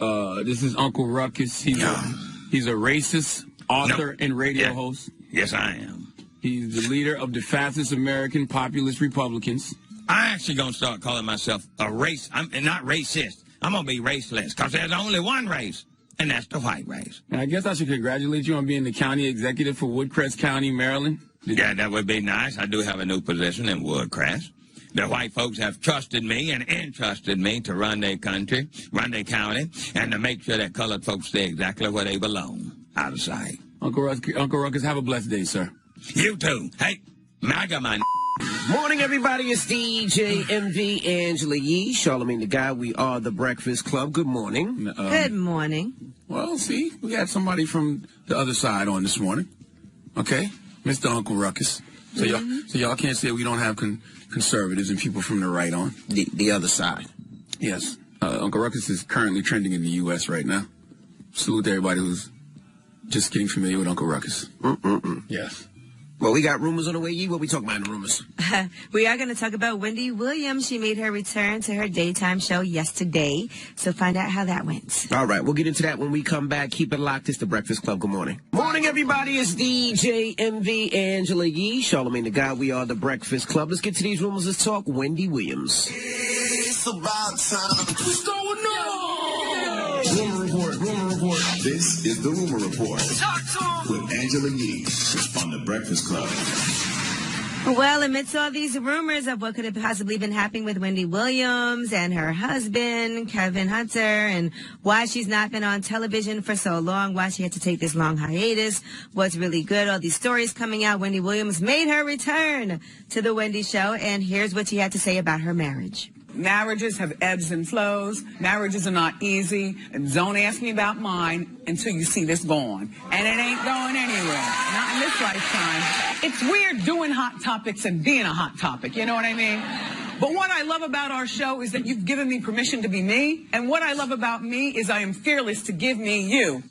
This is Uncle Ruckus. He's a racist, author, and radio host. Yes, I am. He's the leader of the fastest American populist Republicans. I'm actually going to start calling myself a race. I'm not racist. I'm going to be raceless because there's only one race, and that's the white race. And I guess I should congratulate you on being the county executive for Woodcrest County, Maryland. Yeah, that would be nice. I do have a new position in Woodcrest. The white folks have trusted me and entrusted me to run their country, run their county, and to make sure that colored folks stay exactly where they belong, out of sight. Uncle Ruckus, have a blessed day, sir. You too. Hey, MAGA man. Morning, everybody. It's DJ MV, Angela Yee, Charlamagne the Guy. We are the Breakfast Club. Good morning. Good morning. Well, see, we had somebody from the other side on this morning. Okay, Mr. Uncle Ruckus. So y'all can't say we don't have conservatives and people from the right on. The other side. Yes. Uncle Ruckus is currently trending in the U.S. right now. Salute to everybody who's just getting familiar with Uncle Ruckus. Yes. Well, we got rumors on the way, Yee. What we talking about in the rumors? We are going to talk about Wendy Williams. She made her return to her daytime show yesterday. So find out how that went. All right, we'll get into that when we come back. Keep it locked. It's the Breakfast Club. Good morning. Morning, everybody. It's DJ MV, Angela Yee, Charlamagne the Guy. We are the Breakfast Club. Let's get to these rumors. Let's talk Wendy Williams. It's about time. What's going on? Rumor report. This is the Rumor Report Talk to him. with Angela Yee on the Breakfast Club. Well, amidst all these rumors of what could have possibly been happening with Wendy Williams and her husband, Kevin Hunter, and why she's not been on television for so long, why she had to take this long hiatus, what's really good, all these stories coming out, Wendy Williams made her return to the Wendy Show, and here's what she had to say about her marriage. Marriages have ebbs and flows. Marriages are not easy. And don't ask me about mine until you see this gone. And it ain't going anywhere. Not in this lifetime. It's weird doing hot topics and being a hot topic. You know what I mean? But what I love about our show is that you've given me permission to be me. And what I love about me is I am fearless to give me you.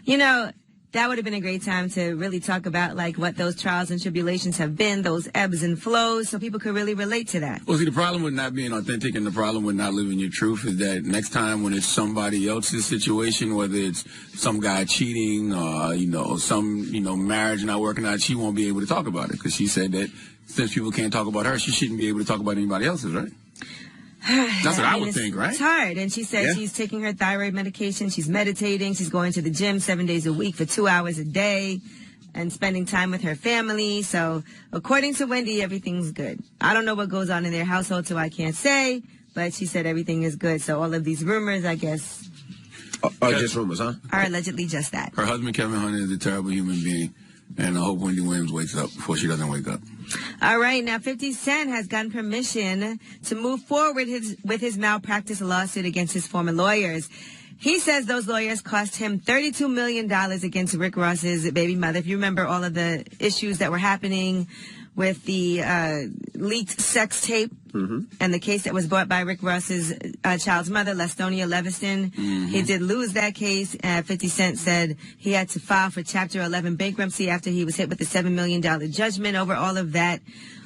You know, that would have been a great time to really talk about, like, what those trials and tribulations have been, those ebbs and flows, so people could really relate to that. Well, see, the problem with not being authentic and the problem with not living your truth is that next time when it's somebody else's situation, whether it's some guy cheating or, some marriage not working out, she won't be able to talk about it because she said that since people can't talk about her, she shouldn't be able to talk about anybody else's, right? That's what I would think, right? It's hard. And she said she's taking her thyroid medication. She's meditating. She's going to the gym 7 days a week for 2 hours a day and spending time with her family. So according to Wendy, everything's good. I don't know what goes on in their household, so I can't say. But she said everything is good. So all of these rumors, I guess, are just rumors, huh? Are allegedly just that. Her husband, Kevin Hunter, is a terrible human being. And I hope Wendy Williams wakes up before she doesn't wake up. All right. Now, 50 Cent has gotten permission to move forward with his malpractice lawsuit against his former lawyers. He says those lawyers cost him $32 million against Rick Ross's baby mother. If you remember all of the issues that were happening with the leaked sex tape and the case that was brought by Rick Ross's child's mother, Lastonia Leviston. He did lose that case. 50 Cent said he had to file for Chapter 11 bankruptcy after he was hit with a $7 million judgment over all of that.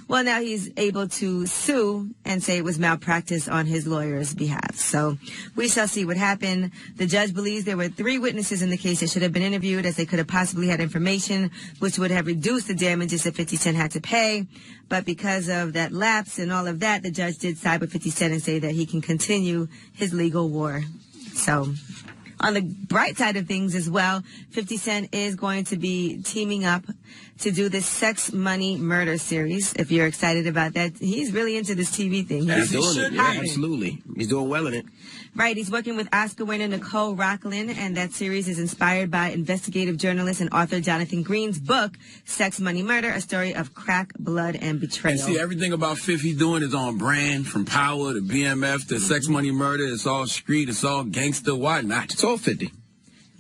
Well, now he's able to sue and say it was malpractice on his lawyer's behalf. So we shall see what happened. The judge believes there were 3 witnesses in the case that should have been interviewed, as they could have possibly had information which would have reduced the damages that 50 Cent had to pay. But because of that lapse and all of that, the judge did side with 50 Cent and say that he can continue his legal war. So on the bright side of things as well, 50 Cent is going to be teaming up to do this Sex, Money, Murder series. If you're excited about that, he's really into this TV thing. He's doing it. Yeah, absolutely. He's doing well in it. Right. He's working with Oscar winner Nicole Rocklin, and that series is inspired by investigative journalist and author Jonathan Green's book, Sex, Money, Murder, a story of crack, blood, and betrayal. And see, everything about 50 doing is on brand, from Power to BMF to Sex, Money, Murder. It's all street. It's all gangster. Why not? It's all 50.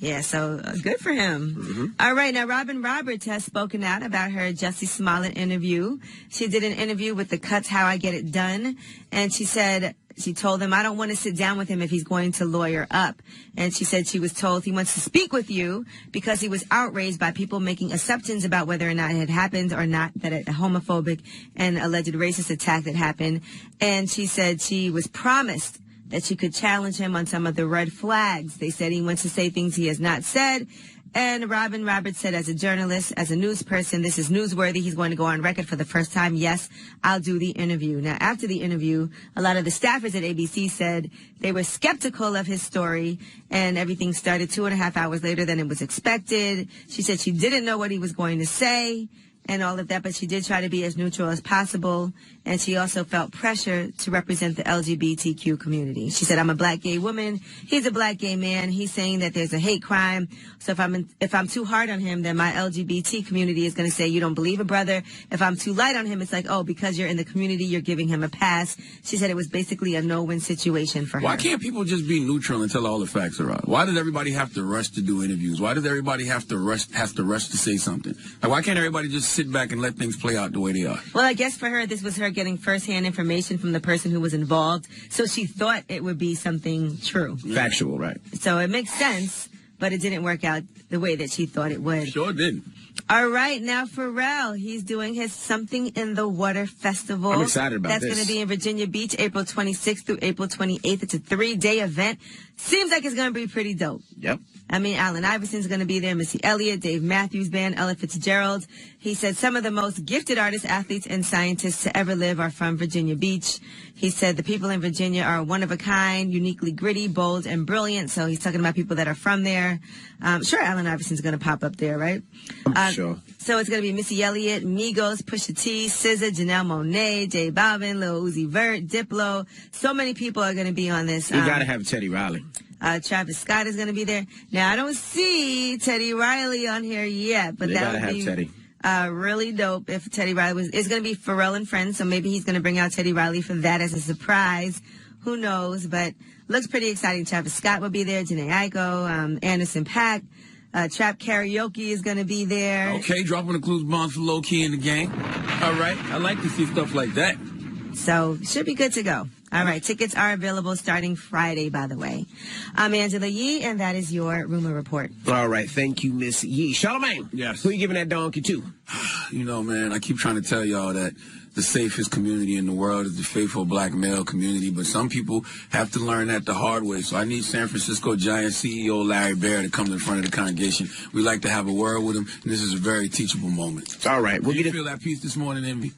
Yeah, so good for him. Mm-hmm. All right, now Robin Roberts has spoken out about her Jussie Smollett interview. She did an interview with the Cuts How I Get It Done, and she said, she told him, I don't want to sit down with him if he's going to lawyer up. And she said she was told he wants to speak with you because he was outraged by people making assumptions about whether or not it had happened or not, that a homophobic and alleged racist attack that happened. And she said she was promised that she could challenge him on some of the red flags. They said he wants to say things he has not said. And Robin Roberts said, as a journalist, as a news person, this is newsworthy. He's going to go on record for the first time. Yes, I'll do the interview. Now, after the interview, a lot of the staffers at ABC said they were skeptical of his story, and everything started 2.5 hours later than it was expected. She said she didn't know what he was going to say and all of that, but she did try to be as neutral as possible, and she also felt pressure to represent the LGBTQ community. She said, I'm a black gay woman. He's a black gay man. He's saying that there's a hate crime. So if I'm too hard on him, then my LGBT community is going to say, you don't believe a brother. If I'm too light on him, it's like, oh, because you're in the community, you're giving him a pass. She said it was basically a no-win situation for her. Why can't people just be neutral until all the facts are out? Why does everybody have to rush to do interviews? Why does everybody have to rush to say something? Like, why can't everybody just sit back and let things play out the way they are? Well, I guess for her, this was her getting firsthand information from the person who was involved, so she thought it would be something true. Factual, right. So it makes sense, but it didn't work out the way that she thought it would. Sure didn't. All right, now Pharrell, he's doing his Something in the Water Festival. I'm excited about this. That's going to be in Virginia Beach, April 26th through April 28th. It's a 3-day event. Seems like it's going to be pretty dope. Yep. I mean, Allen Iverson's going to be there, Missy Elliott, Dave Matthews Band, Ella Fitzgerald. He said some of the most gifted artists, athletes, and scientists to ever live are from Virginia Beach. He said the people in Virginia are one of a kind, uniquely gritty, bold, and brilliant. So he's talking about people that are from there. Sure, Allen Iverson's going to pop up there, right? Sure. So it's going to be Missy Elliott, Migos, Pusha T, SZA, Janelle Monáe, J Balvin, Lil Uzi Vert, Diplo. So many people are going to be on this. You got to have Teddy Riley. Travis Scott is going to be there. Now, I don't see Teddy Riley on here yet, but that would be Teddy. Really dope if Teddy Riley was. It's going to be Pharrell and Friends, so maybe he's going to bring out Teddy Riley for that as a surprise. Who knows? But looks pretty exciting. Travis Scott will be there. Jhené Aiko, Anderson .Paak. Trap Karaoke is going to be there. Okay, dropping the clues bombs for low key in the game. All right, I like to see stuff like that. So should be good to go. All right, tickets are available starting Friday, by the way. I'm Angela Yee, and that is your Rumor Report. All right, thank you, Miss Yee. Charlamagne, yes. Who you giving that donkey to? You know, man, I keep trying to tell y'all that the safest community in the world is the faithful black male community, but some people have to learn that the hard way. So I need San Francisco Giants CEO Larry Bear to come to the front of the congregation. We like to have a word with him, and this is a very teachable moment. All right. We'll feel that peace this morning, Envy?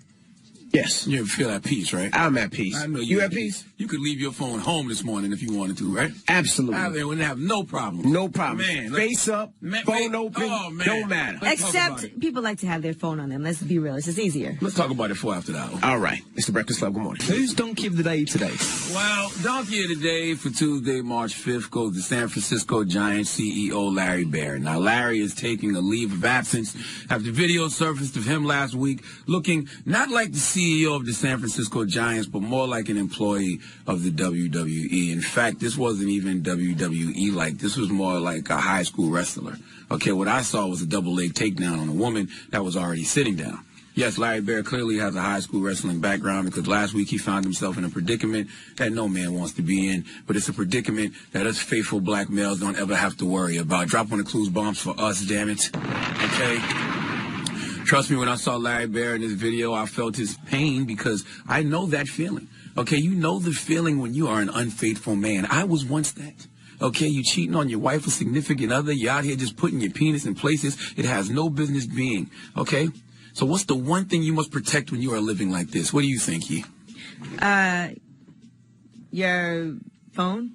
Yes. You feel at peace, right? I'm at peace. I know you at peace? You could leave your phone home this morning if you wanted to, right? Absolutely. I wouldn't have no problem. No problem. Man, face up, phone open, don't matter. Except people like to have their phone on them. Let's be real. It's just easier. Let's talk about it for after that one. All right. It's the Breakfast Club. Good morning. Who's Donkey of the Day today? Well, Donkey of the Day for Tuesday, March 5th goes to San Francisco Giants CEO Larry Bear. Now, Larry is taking a leave of absence after video surfaced of him last week looking not like the CEO of the San Francisco Giants, but more like an employee of the WWE. In fact, this wasn't even WWE-like. This was more like a high school wrestler. Okay, what I saw was a double leg takedown on a woman that was already sitting down. Yes, Larry Bear clearly has a high school wrestling background because last week he found himself in a predicament that no man wants to be in, but it's a predicament that us faithful black males don't ever have to worry about. Drop one of the clues bombs for us, damn it. Okay? Trust me, when I saw Larry Bear in this video, I felt his pain because I know that feeling. Okay, you know the feeling when you are an unfaithful man. I was once that. Okay, you cheating on your wife or significant other. You're out here just putting your penis in places it has no business being. Okay? So what's the one thing you must protect when you are living like this? What do you think, He? Your phone?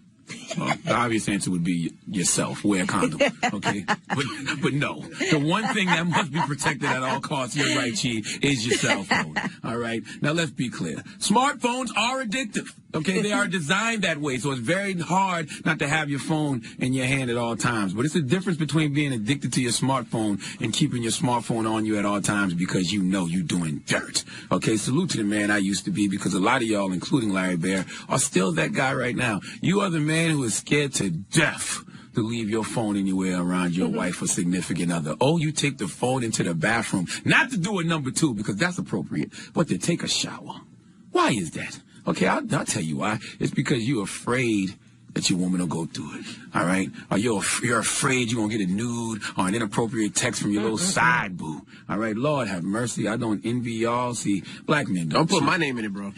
Well, the obvious answer would be yourself. Wear a condom, okay? But no. The one thing that must be protected at all costs, you're right, Chi, is your cell phone. All right? Now, let's be clear. Smartphones are addictive, okay? They are designed that way, so it's very hard not to have your phone in your hand at all times. But it's the difference between being addicted to your smartphone and keeping your smartphone on you at all times because you know you're doing dirt, okay? Salute to the man I used to be because a lot of y'all, including Larry Bear, are still that guy right now. You are the man who is scared to death to leave your phone anywhere around your wife or significant other. Oh, you take the phone into the bathroom, not to do a number 2 because that's appropriate, but to take a shower. Why is that? Okay, I'll tell you why. It's because you're afraid that your woman will go through it, all right? Or you're afraid you're going to get a nude or an inappropriate text from your little side boo, all right? Lord have mercy. I don't envy y'all. See, black men don't put my name in it, bro.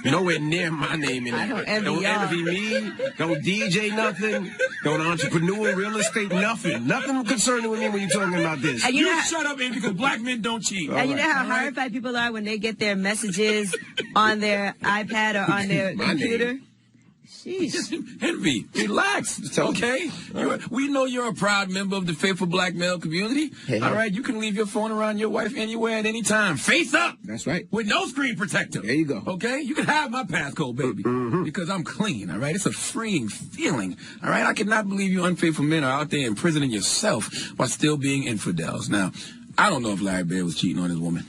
Nowhere near my name in it. Don't envy me. Don't DJ nothing. Don't entrepreneur, real estate, nothing. Nothing concerning with me when you're talking about this. And you shut up, Andy, because black men don't cheat. And you know how horrified people are when they get their messages on their iPad or on their computer? Envy, relax, okay? We know you're a proud member of the faithful black male community. All right, you can leave your phone around your wife anywhere at any time. Face up. That's right. With no screen protector. There you go. Okay? You can have my passcode, baby, because I'm clean, all right? It's a freeing feeling, all right? I cannot believe you unfaithful men are out there imprisoning yourself while still being infidels. Now, I don't know if Larry Bear was cheating on his woman.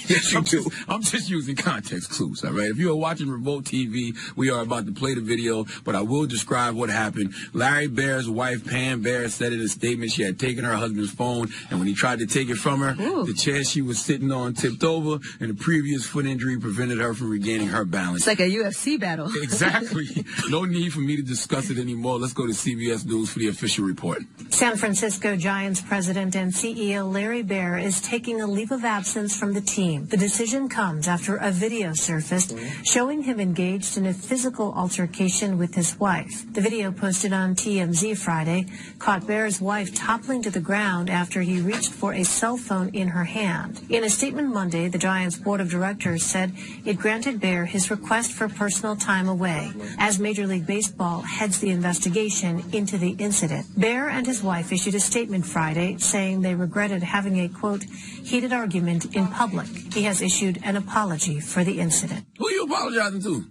Yes, you do. I'm just using context clues, all right? If you are watching Revolt TV, we are about to play the video, but I will describe what happened. Larry Bear's wife, Pam Bear, said in a statement she had taken her husband's phone, and when he tried to take it from her, the chair she was sitting on tipped over, and a previous foot injury prevented her from regaining her balance. It's like a UFC battle. Exactly. No need for me to discuss it anymore. Let's go to CBS News for the official report. San Francisco Giants president and CEO Larry Bear is taking a leave of absence from the team. The decision comes after a video surfaced showing him engaged in a physical altercation with his wife. The video posted on TMZ Friday caught Bear's wife toppling to the ground after he reached for a cell phone in her hand. In a statement Monday, the Giants board of directors said it granted Bear his request for personal time away as Major League Baseball heads the investigation into the incident. Bear and his wife issued a statement Friday saying they regretted having a, quote, heated argument in public. He has issued an apology for the incident. Who are you apologizing to?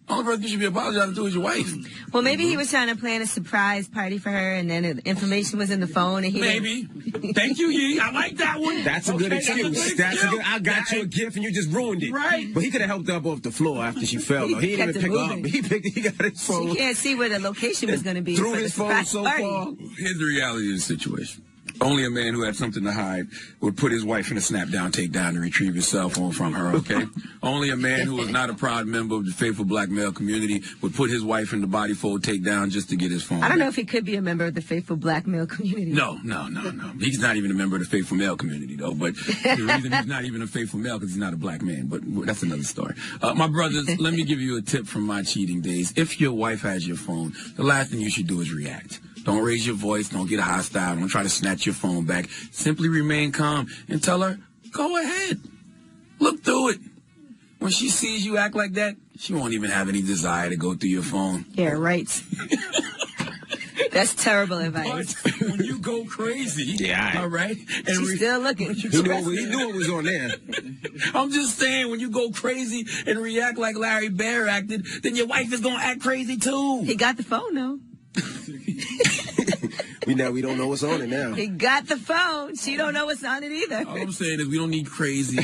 Only person you should be apologizing to is your wife. Well, maybe he was trying to plan a surprise party for her, and then the information was in the phone, and he Thank you, Yee. I like that one. That's a good excuse. That's a good. I got you a gift, and you just ruined it. Right. But he could have helped her up off the floor after she fell. Though. He didn't even pick her up. He got his phone. She can't see where the location was going to be. Threw his phone so far. Here's the reality of the situation. Only a man who had something to hide would put his wife in a snap-down takedown to retrieve his cell phone from her, okay? Only a man who was not a proud member of the faithful black male community would put his wife in the body fold takedown just to get his phone. I don't know if he could be a member of the faithful black male community. No. He's not even a member of the faithful male community, though. But the reason he's not even a faithful male because he's not a black man. But that's another story. My brothers, let me give you a tip from my cheating days. If your wife has your phone, the last thing you should do is react. Don't raise your voice. Don't get hostile. Don't try to snatch your phone back. Simply remain calm and tell her, go ahead. Look through it. When she sees you act like that, she won't even have any desire to go through your phone. Yeah, right. That's terrible advice. But when you go crazy, all right? And she's still looking. He knew it was on there. I'm just saying, when you go crazy and react like Larry Bear acted, then your wife is going to act crazy too. He got the phone, though. We don't know what's on it now. He got the phone. She don't know what's on it either. All I'm saying is we don't need crazy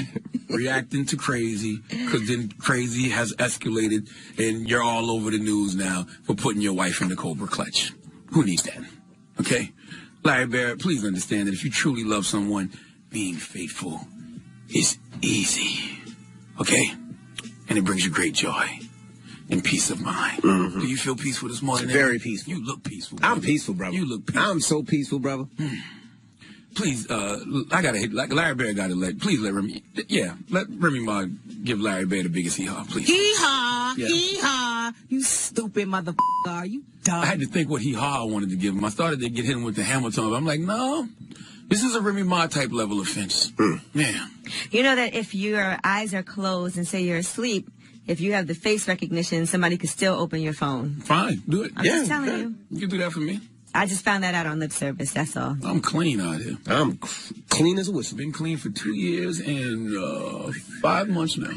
reacting to crazy, because then crazy has escalated and you're all over the news now for putting your wife in the Cobra clutch. Who needs that? Okay? Larry Bear, please understand that if you truly love someone, being faithful is easy. Okay? And it brings you great joy and peace of mind. Mm-hmm. Do you feel peaceful this morning? Very peaceful. You look peaceful, brother. I'm peaceful, brother. You look peaceful. I'm so peaceful, brother. please, I gotta hit, like Larry Bear got elected. Please let Remy Ma give Larry Bear the biggest hee-haw, please. Hee-haw, Yeah. hee-haw. You stupid motherfucker. Are you dumb? I had to think what hee-haw I wanted to give him. I started to get hit him with the Hamilton. I'm like, no, this is a Remy Ma type level offense. Man. You know that if your eyes are closed and say you're asleep, if you have the face recognition, somebody could still open your phone. Fine, do it. I'm just telling you. You can do that for me. I just found that out on lip service, that's all. I'm clean out here. I'm clean as a whistle. Been clean for 2 years and 5 months now.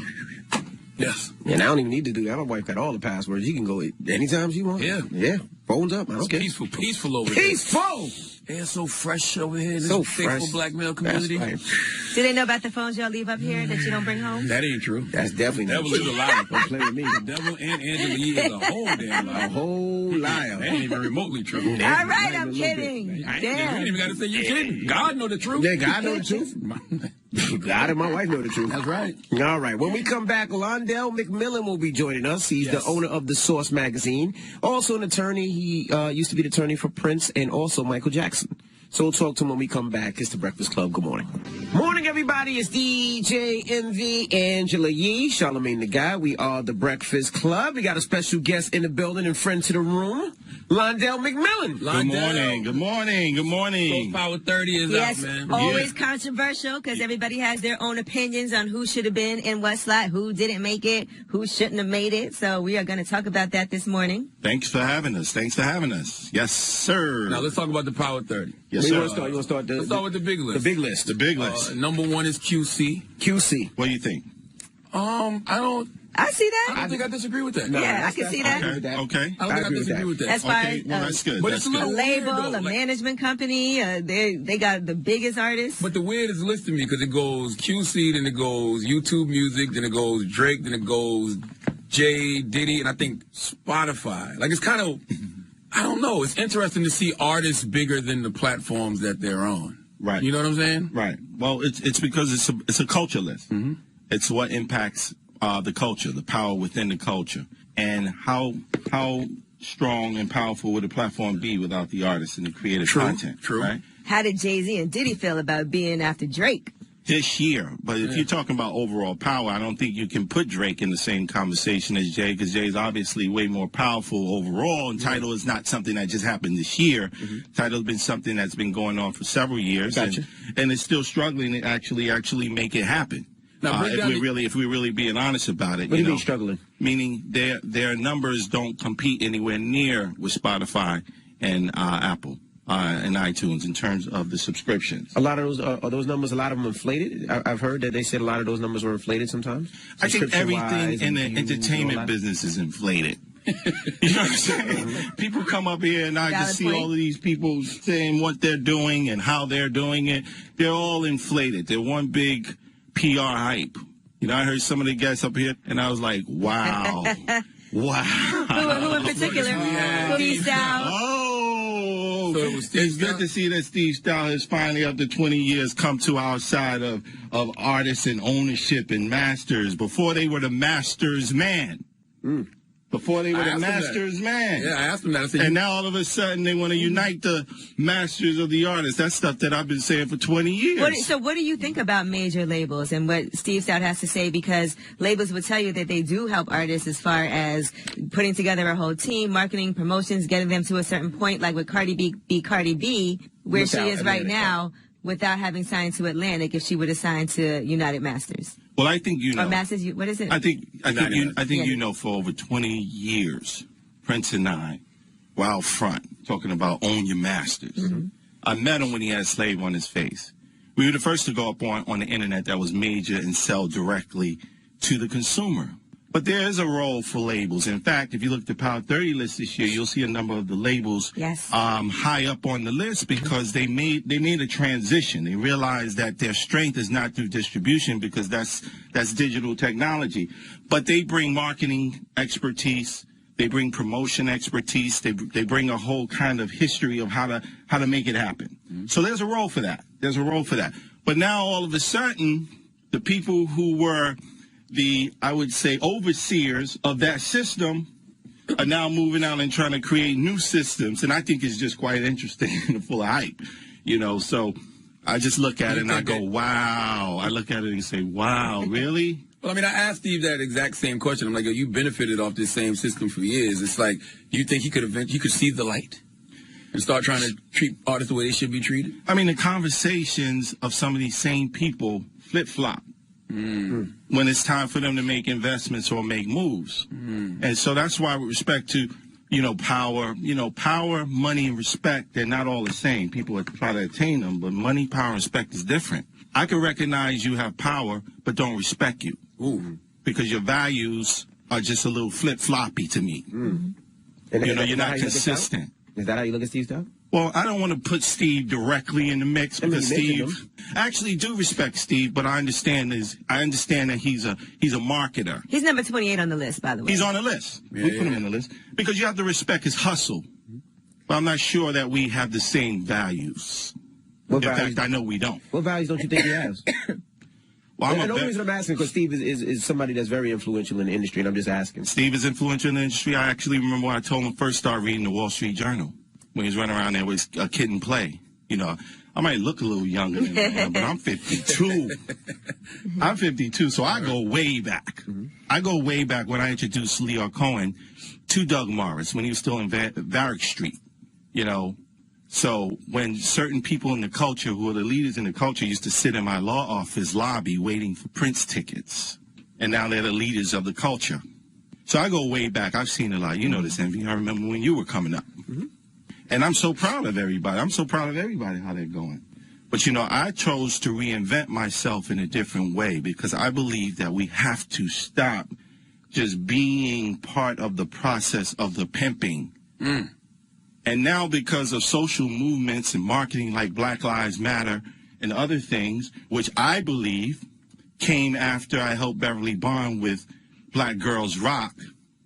Yes. And I don't even need to do that. My wife got all the passwords. She can go anytime she wants. Yeah. Yeah. Phone's up. I don't care. Peaceful over here. Peaceful! Yeah, it's so fresh over here. This So faithful fresh. black male community. That's right. Do they know about the phones y'all leave up here that you don't bring home? That ain't true. That's definitely The devil not is true. a liar. Don't play with me. The devil and Angela Yee is a whole damn liar. A whole liar. That ain't even remotely true. All right, I'm kidding. You ain't Damn. even got to say you're kidding. God know the truth. Yeah, God know the truth. God and my wife know the truth. That's right. All right. When we come back, Londell McMillan will be joining us. He's the owner of The Source magazine. Also an attorney. He used to be the attorney for Prince and also Michael Jackson. So we'll talk to him when we come back. It's The Breakfast Club. Good morning. Morning, everybody. It's DJ MV, Angela Yee, Charlamagne the Guy. We are The Breakfast Club. We got a special guest in the building and friend to the room, Londell McMillan. Good morning. Good morning. Good morning. Power 30 is Yes, out, man. always controversial because everybody has their own opinions on who should have been in what slot, who didn't make it, who shouldn't have made it. So we are going to talk about that this morning. Thanks for having us. Thanks for having us. Yes, sir. Now let's talk about the Power 30. Yes, You sir. want to start? Let's start with the big list. The big list. The big list. Number one is QC. QC. What do you think? I see that. I don't think I disagree with that. Yeah, I can see that. Okay. I don't think I disagree with that. As far Okay, as well, that's good. But That's it's a little a good. label, weird, though. a management company, they got the biggest artists. But the weird is listed me because it goes QC, then it goes YouTube Music, then it goes Drake, then it goes Jay, Diddy, and I think Spotify. Like, it's kind of, I don't know. It's interesting to see artists bigger than the platforms that they're on. Right. You know what I'm saying? Right. Well, it's because it's a culture list. Mm-hmm. It's what impacts the culture, the power within the culture, and how strong and powerful would a platform be without the artists and the creative content? True. Right. How did Jay-Z and Diddy feel about being after Drake? This year, but if you're talking about overall power, I don't think you can put Drake in the same conversation as Jay, because Jay's obviously way more powerful overall, and Tidal is not something that just happened this year. Tidal's been something that's been going on for several years, Gotcha. and it's still struggling to actually make it happen. Now, If we're really being honest about it, What do you mean struggling? Meaning their numbers don't compete anywhere near with Spotify and Apple. And iTunes in terms of the subscriptions. A lot of those are those numbers. A lot of them inflated. I've heard that they said a lot of those numbers were inflated sometimes. I think everything in the views and all entertainment that. business is inflated. You know what I'm saying? People come up here and I Valid just see point. all of these people saying what they're doing and how they're doing it. They're all inflated. They're one big PR hype. You know, I heard some of the guests up here and I was like, wow. Wow. Who in particular? Steve Style. Oh, So it was Steve it's good to see that Steve Style has finally, after 20 years, come to our side of artists and ownership and masters. Before they were the masters man. Before they were the masters man. Yeah, I asked him that. I said, And now all of a sudden they want to unite the masters of the artists. That's stuff that I've been saying for 20 years. So what do you think about major labels and what Steve Stout has to say? Because labels will tell you that they do help artists as far as putting together a whole team, marketing, promotions, getting them to a certain point, like with Cardi B, where Without she is right Atlantic. now, without having signed to Atlantic, if she would have signed to United Masters. Well, I think you know. Or Masters, what is it? I think Yeah. you know, for over 20 years, Prince and I were out front talking about own your masters. I met him when he had a slave on his face. We were the first to go up on the internet that was major and sell directly to the consumer. But there is a role for labels. In fact, if you look at the Power 30 list this year, you'll see a number of the labels high up on the list because they made a transition. They realized that their strength is not through distribution because that's digital technology. But they bring marketing expertise. They bring promotion expertise. They bring a whole kind of history of how to make it happen. So there's a role for that. There's a role for that. But now all of a sudden, the people who were I would say, overseers of that system are now moving out and trying to create new systems. And I think it's just quite interesting and full of hype, you know. So I just look at it and I go, wow. I look at it and say, wow, really? Well, I mean, I asked Steve that exact same question. I'm like, yo, you benefited off this same system for years. It's like, do you think he could see the light and start trying to treat artists the way they should be treated? I mean, the conversations of some of these same people flip-flop when it's time for them to make investments or make moves. And so that's why, with respect to, power, power, money, and respect, they're not all the same. People try to attain them, but money, power, and respect is different. I can recognize you have power, but don't respect you. Because your values are just a little flip-floppy to me. You're not consistent. Is that how you look at Steve stuff? Well, I don't want to put Steve directly in the mix because I actually do respect Steve, but I understand that he's a marketer. He's number 28 on the list, by the way. He's on the list. We put him in the list because you have to respect his hustle. But I'm not sure that we have the same values. In fact, I know we don't. What values don't you think he has? Well, the only reason I'm asking because Steve is somebody that's very influential in the industry, and I'm just asking. Steve is influential in the industry. I actually remember when I told him first start reading the Wall Street Journal. When he was running around there with a kid and play. I might look a little younger than him, but I'm 52. I'm 52, so I go way back. I go way back when I introduced Leo Cohen to Doug Morris when he was still in Varick Street, So when certain people in the culture, who are the leaders in the culture, used to sit in my law office lobby waiting for Prince tickets, and now they're the leaders of the culture. So I go way back. I've seen a lot. You know this, Envy. I remember when you were coming up. And I'm so proud of everybody. I'm so proud of everybody how they're going. But, I chose to reinvent myself in a different way because I believe that we have to stop just being part of the process of the pimping. And now because of social movements and marketing like Black Lives Matter and other things, which I believe came after I helped Beverly Bond with Black Girls Rock.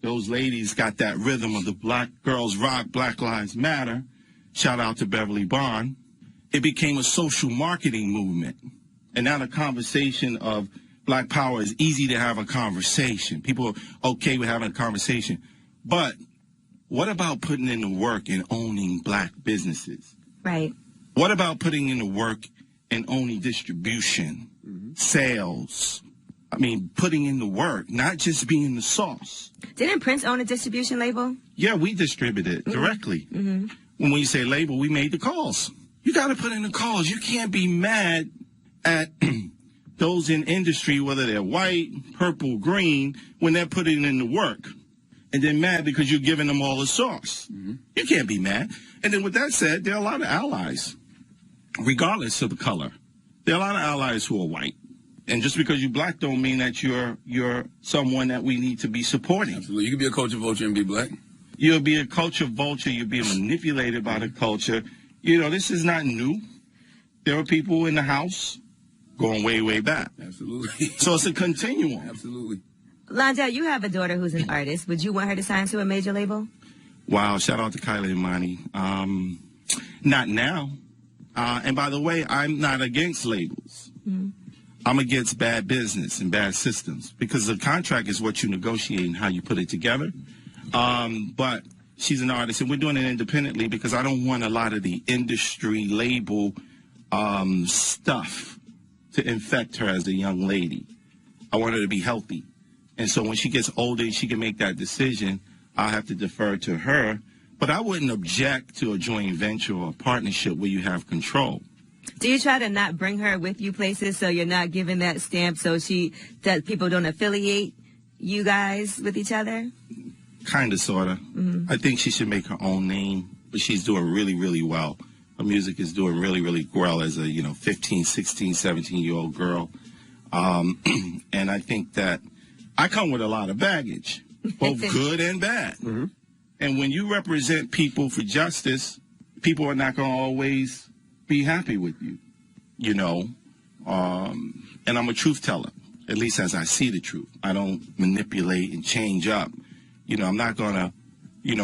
Those ladies got that rhythm of the Black Girls Rock, Black Lives Matter. Shout out to Beverly Bond. It became a social marketing movement. And now the conversation of Black Power is easy to have a conversation. People are okay with having a conversation. But what about putting in the work and owning Black businesses? Right. What about putting in the work and owning distribution, sales? I mean, putting in the work, not just being the sauce. Didn't Prince own a distribution label? Yeah, we distributed directly. When you say label, we made the calls. You got to put in the calls. You can't be mad at those in industry, whether they're white, purple, green, when they're putting in the work. And then mad because you're giving them all the sauce. You can't be mad. And then with that said, there are a lot of allies, regardless of the color. There are a lot of allies who are white. And just because you're Black don't mean that you're someone that we need to be supporting. Absolutely. You can be a culture vulture and be Black. You'll be a culture vulture. You'll be manipulated by the culture. This is not new. There are people in the house going way, way back. Absolutely. So it's a continuum. Absolutely. Londell, you have a daughter who's an artist. Would you want her to sign to a major label? Wow. Shout out to Kylie and Monty. Not now. And by the way, I'm not against labels. I'm against bad business and bad systems because the contract is what you negotiate and how you put it together. But she's an artist, and we're doing it independently because I don't want a lot of the industry label stuff to infect her as a young lady. I want her to be healthy. And so when she gets older and she can make that decision, I'll have to defer to her. But I wouldn't object to a joint venture or a partnership where you have control. Do you try to not bring her with you places so you're not giving that stamp so that people don't affiliate you guys with each other? Kind of, sort of. I think she should make her own name, but she's doing really, really well. Her music is doing really, really well as a, 15, 16, 17-year-old girl. And I think that I come with a lot of baggage, both good and bad. And when you represent people for justice, people are not going to always be happy with you, and I'm a truth teller, at least as I see the truth. I don't manipulate and change up. I'm not going to,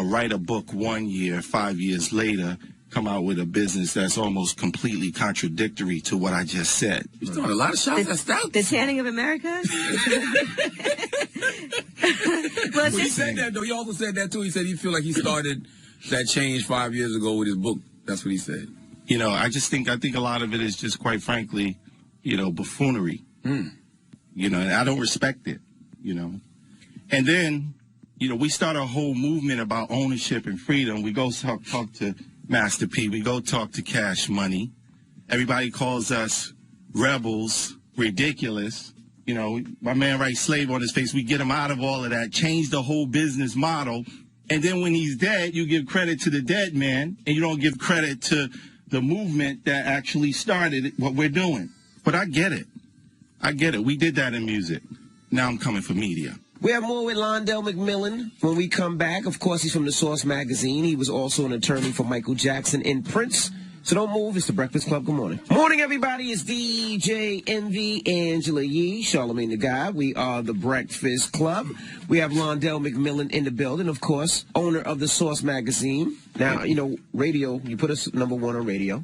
write a book 1 year, 5 years later, come out with a business that's almost completely contradictory to what I just said. You're throwing a lot of shots at Stout. The Tanning of America? Well, he said that, though. He also said that, too. He said he feel like he started that change 5 years ago with his book. That's what he said. You know, I think a lot of it is just, quite frankly, you know, buffoonery. You know, and I don't respect it, you know. And then, you know, we start a whole movement about ownership and freedom. We go talk to Master P. We go talk to Cash Money. Everybody calls us rebels, ridiculous. You know, my man writes slave on his face. We get him out of all of that, change the whole business model. And then when he's dead, you give credit to the dead man, and you don't give credit to the movement that actually started what we're doing. But I get it. I get it. We did that in music. Now I'm coming for media. We have more with Londell McMillan when we come back. Of course, he's from the Source magazine. He was also an attorney for Michael Jackson and Prince. So don't move. It's the Breakfast Club. Good morning. Morning, everybody. It's DJ Envy, Angela Yee, Charlamagne the God. We are the Breakfast Club. We have Londell McMillan in the building, of course, owner of the Source magazine. Now, you know, radio, you put us number one on radio.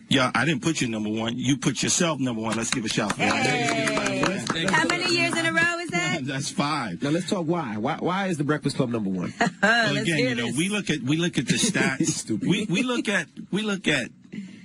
Yeah, I didn't put you number one. You put yourself number one. Let's give a shout for that. Hey. How many years in a row is that? That's 5. Now let's talk why. Why is the Breakfast Club number one? Well, again, you know, we look at the stats. we look at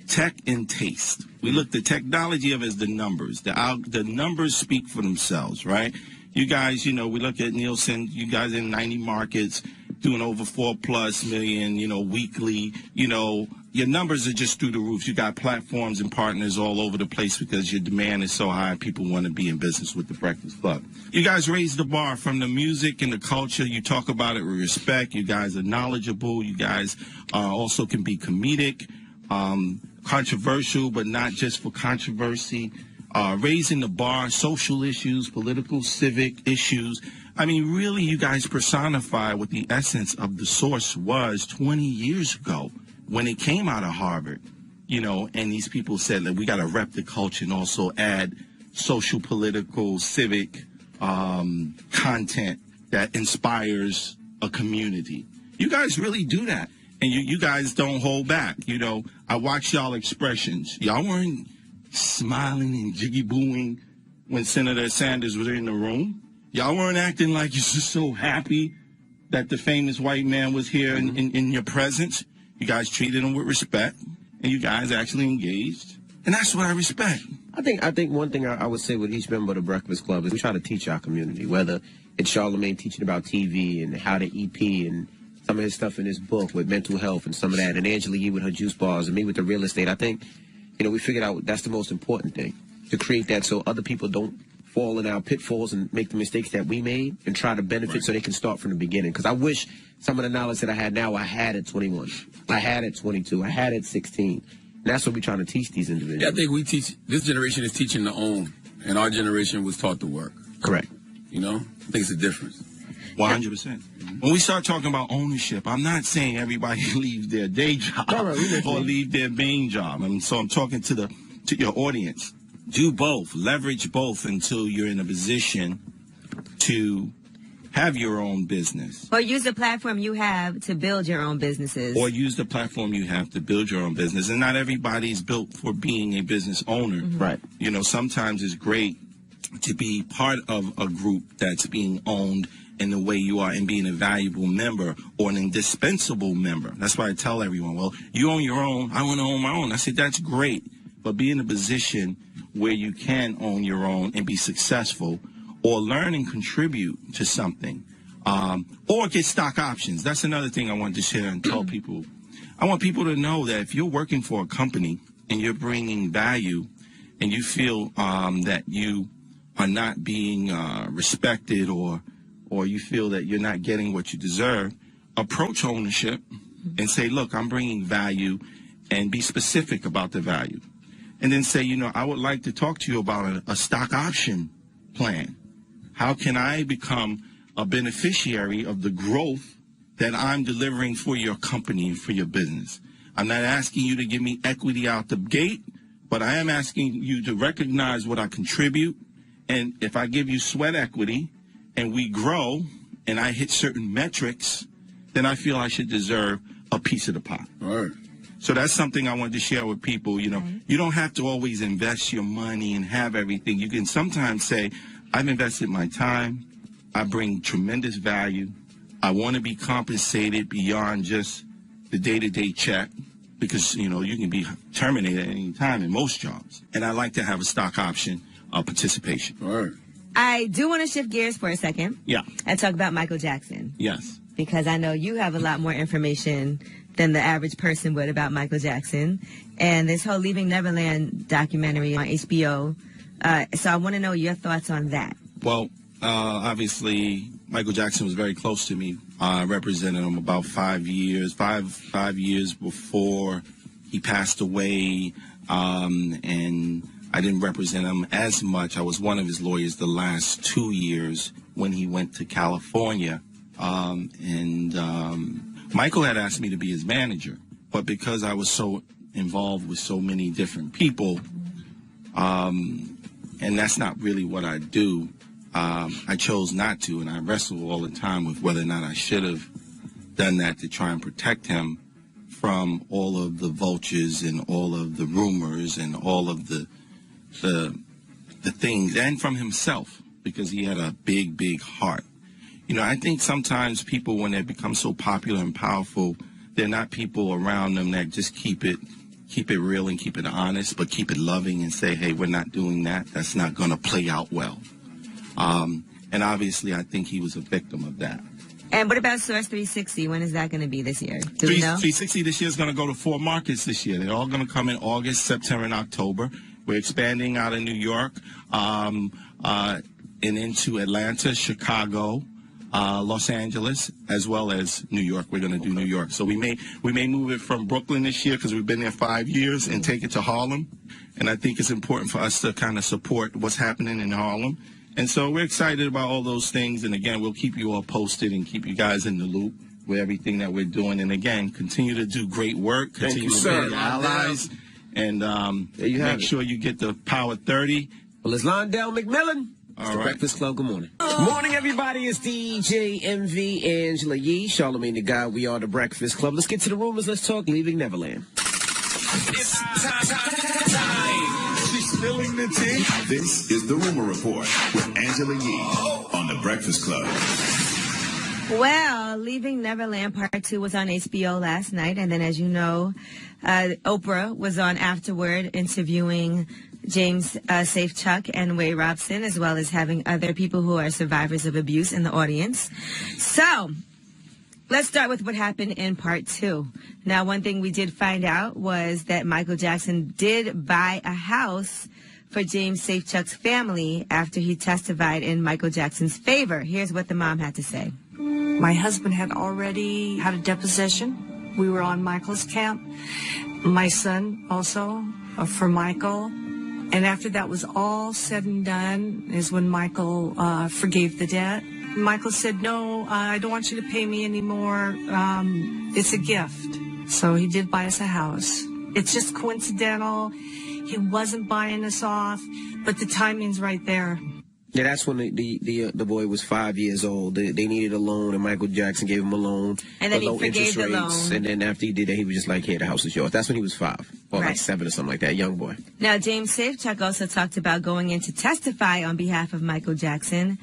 tech and taste. We look the technology of it as the numbers. The numbers speak for themselves, right? You guys, you know, we look at Nielsen. You guys in 90 markets doing over 4+ million, you know, weekly. You know, your numbers are just through the roof. You got platforms and partners all over the place because your demand is so high. People want to be in business with the Breakfast Club. You guys raise the bar from the music and the culture. You talk about it with respect. You guys are knowledgeable. You guys also can be comedic, controversial, but not just for controversy. Raising the bar, social issues, political, civic issues. I mean, really, you guys personify what the essence of the Source was 20 years ago when it came out of Harvard, you know, and these people said that we got to rep the culture and also add social, political, civic content that inspires a community. You guys really do that. And you guys don't hold back. You know, I watch y'all expressions. Y'all weren't smiling and jiggy-booing when Senator Sanders was in the room. Y'all weren't acting like you're just so happy that the famous white man was here in your presence. You guys treated him with respect, and you guys actually engaged. And that's what I respect. I think one thing I would say with each member of the Breakfast Club is we try to teach our community, whether it's Charlamagne teaching about TV and how to EP and some of his stuff in his book with mental health and some of that, and Angela Yee with her juice bars and me with the real estate. I think, you know, we figured out that's the most important thing, to create that so other people don't fall in our pitfalls and make the mistakes that we made and try to benefit so they can start from the beginning. Because I wish some of the knowledge that I had now, I had at 21. I had at 22. I had at 16. And that's what we're trying to teach these individuals. Yeah, I think we teach, this generation is teaching to own, and our generation was taught to work. Correct. You know? I think it's a difference. 100%. When we start talking about ownership, I'm not saying everybody leave their day job or leave their main job. I mean, so I'm talking to your audience. Do both. Leverage both until you're in a position to have your own business. Or use the platform you have to build your own businesses. Or use the platform you have to build your own business. And not everybody's built for being a business owner. Right. You know, sometimes it's great to be part of a group that's being owned in the way you are and being a valuable member or an indispensable member. That's why I tell everyone, well, you own your own, I want to own my own. I said, that's great, but be in a position where you can own your own and be successful or learn and contribute to something, or get stock options. That's another thing I wanted to share and tell people. I want people to know that if you're working for a company and you're bringing value and you feel that you are not being respected or you feel that you're not getting what you deserve, approach ownership and say, look, I'm bringing value, and be specific about the value. And then say, you know, I would like to talk to you about a stock option plan. How can I become a beneficiary of the growth that I'm delivering for your company and for your business? I'm not asking you to give me equity out the gate, but I am asking you to recognize what I contribute. And if I give you sweat equity, and we grow, and I hit certain metrics, then I feel I should deserve a piece of the pie. All right. So that's something I wanted to share with people. You know, you don't have to always invest your money and have everything. You can sometimes say, I've invested my time. I bring tremendous value. I want to be compensated beyond just the day-to-day check. because, you know, you can be terminated at any time in most jobs. And I like to have a stock option participation. All right. I do want to shift gears for a second. Yeah. And talk about Michael Jackson. Yes. Because I know you have a lot more information than the average person would about Michael Jackson. And this whole Leaving Neverland documentary on HBO. So I want to know your thoughts on that. Well, obviously, Michael Jackson was very close to me. I represented him about 5 years, five years before he passed away. And I didn't represent him as much. I was one of his lawyers the last 2 years when he went to California. Michael had asked me to be his manager, but because I was so involved with so many different people, and that's not really what I do, I chose not to, and I wrestle all the time with whether or not I should have done that to try and protect him from all of the vultures and all of the rumors and all of the things, and from himself, because he had a big, big heart. You know, I think sometimes people, when they become so popular and powerful, they're not people around them that just keep it real and keep it honest, but keep it loving and say, hey, we're not doing that. That's not going to play out well. And obviously, I think he was a victim of that. And what about Source 360? When is that going to be this year? Do we know? 360 this year is going to go to 4 markets this year. They're all going to come in August, September, and October. We're expanding out of New York and into Atlanta, Chicago, Los Angeles, as well as New York. We're going to do New York. So we may move it from Brooklyn this year because we've been there 5 years, and take it to Harlem. And I think it's important for us to kind of support what's happening in Harlem. And so we're excited about all those things. And again, we'll keep you all posted and keep you guys in the loop with everything that we're doing. And again, continue to do great work. Continue to be your allies. And make sure you get the Power 30. Well, it's Londell McMillan. It's the Breakfast Club. Good morning. Morning, everybody. It's DJ MV, Angela Yee, Charlamagne the Guy. We are the Breakfast Club. Let's get to the rumors. Let's talk Leaving Neverland. It's time. She's spilling the tea. This is the Rumor Report with Angela Yee on the Breakfast Club. Well, Leaving Neverland Part 2 was on HBO last night. And then, as you know, Oprah was on afterward interviewing James Safechuck and Ray Robson, as well as having other people who are survivors of abuse in the audience. So let's start with what happened in Part 2. Now, one thing we did find out was that Michael Jackson did buy a house for James Safechuck's family after he testified in Michael Jackson's favor. Here's what the mom had to say. My husband had already had a deposition. We were on Michael's camp. My son also, for Michael. And after that was all said and done is when Michael forgave the debt. Michael said, no, I don't want you to pay me anymore. It's a gift. So he did buy us a house. It's just coincidental. He wasn't buying us off, but the timing's right there. Yeah, that's when the boy was 5 years old. They needed a loan, and Michael Jackson gave him a loan. And then he low forgave interest the rates. loan. And then after he did that, he was just like, here, the house is yours. That's when he was 5. Or like 7 or something like that, young boy. Now, James Safechuck also talked about going in to testify on behalf of Michael Jackson.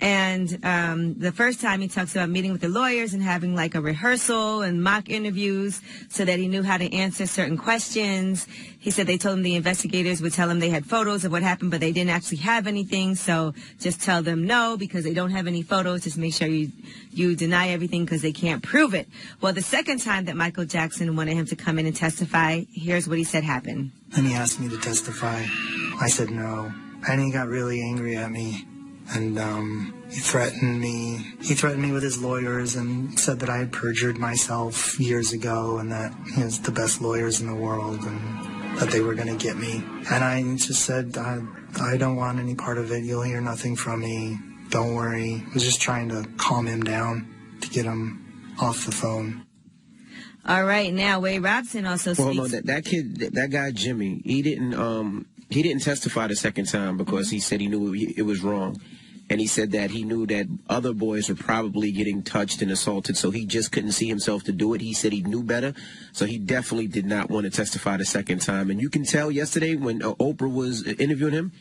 And the first time he talks about meeting with the lawyers and having like a rehearsal and mock interviews so that he knew how to answer certain questions. He said they told him the investigators would tell him they had photos of what happened, but they didn't actually have anything. So just tell them no because they don't have any photos. Just make sure you deny everything because they can't prove it. Well, the second time that Michael Jackson wanted him to come in and testify, here's what he said happened. And he asked me to testify. I said no. And he got really angry at me. And he threatened me. He threatened me with his lawyers and said that I had perjured myself years ago and that he was the best lawyers in the world and that they were going to get me. And I just said, I don't want any part of it. You'll hear nothing from me. Don't worry. I was just trying to calm him down to get him off the phone. All right. Now, Ray Robson also speaks. Well, no, that guy, Jimmy, he didn't testify the second time because he said he knew it was wrong. And he said that he knew that other boys were probably getting touched and assaulted, so he just couldn't see himself to do it. He said he knew better, so he definitely did not want to testify the second time. And you can tell yesterday when Oprah was interviewing him,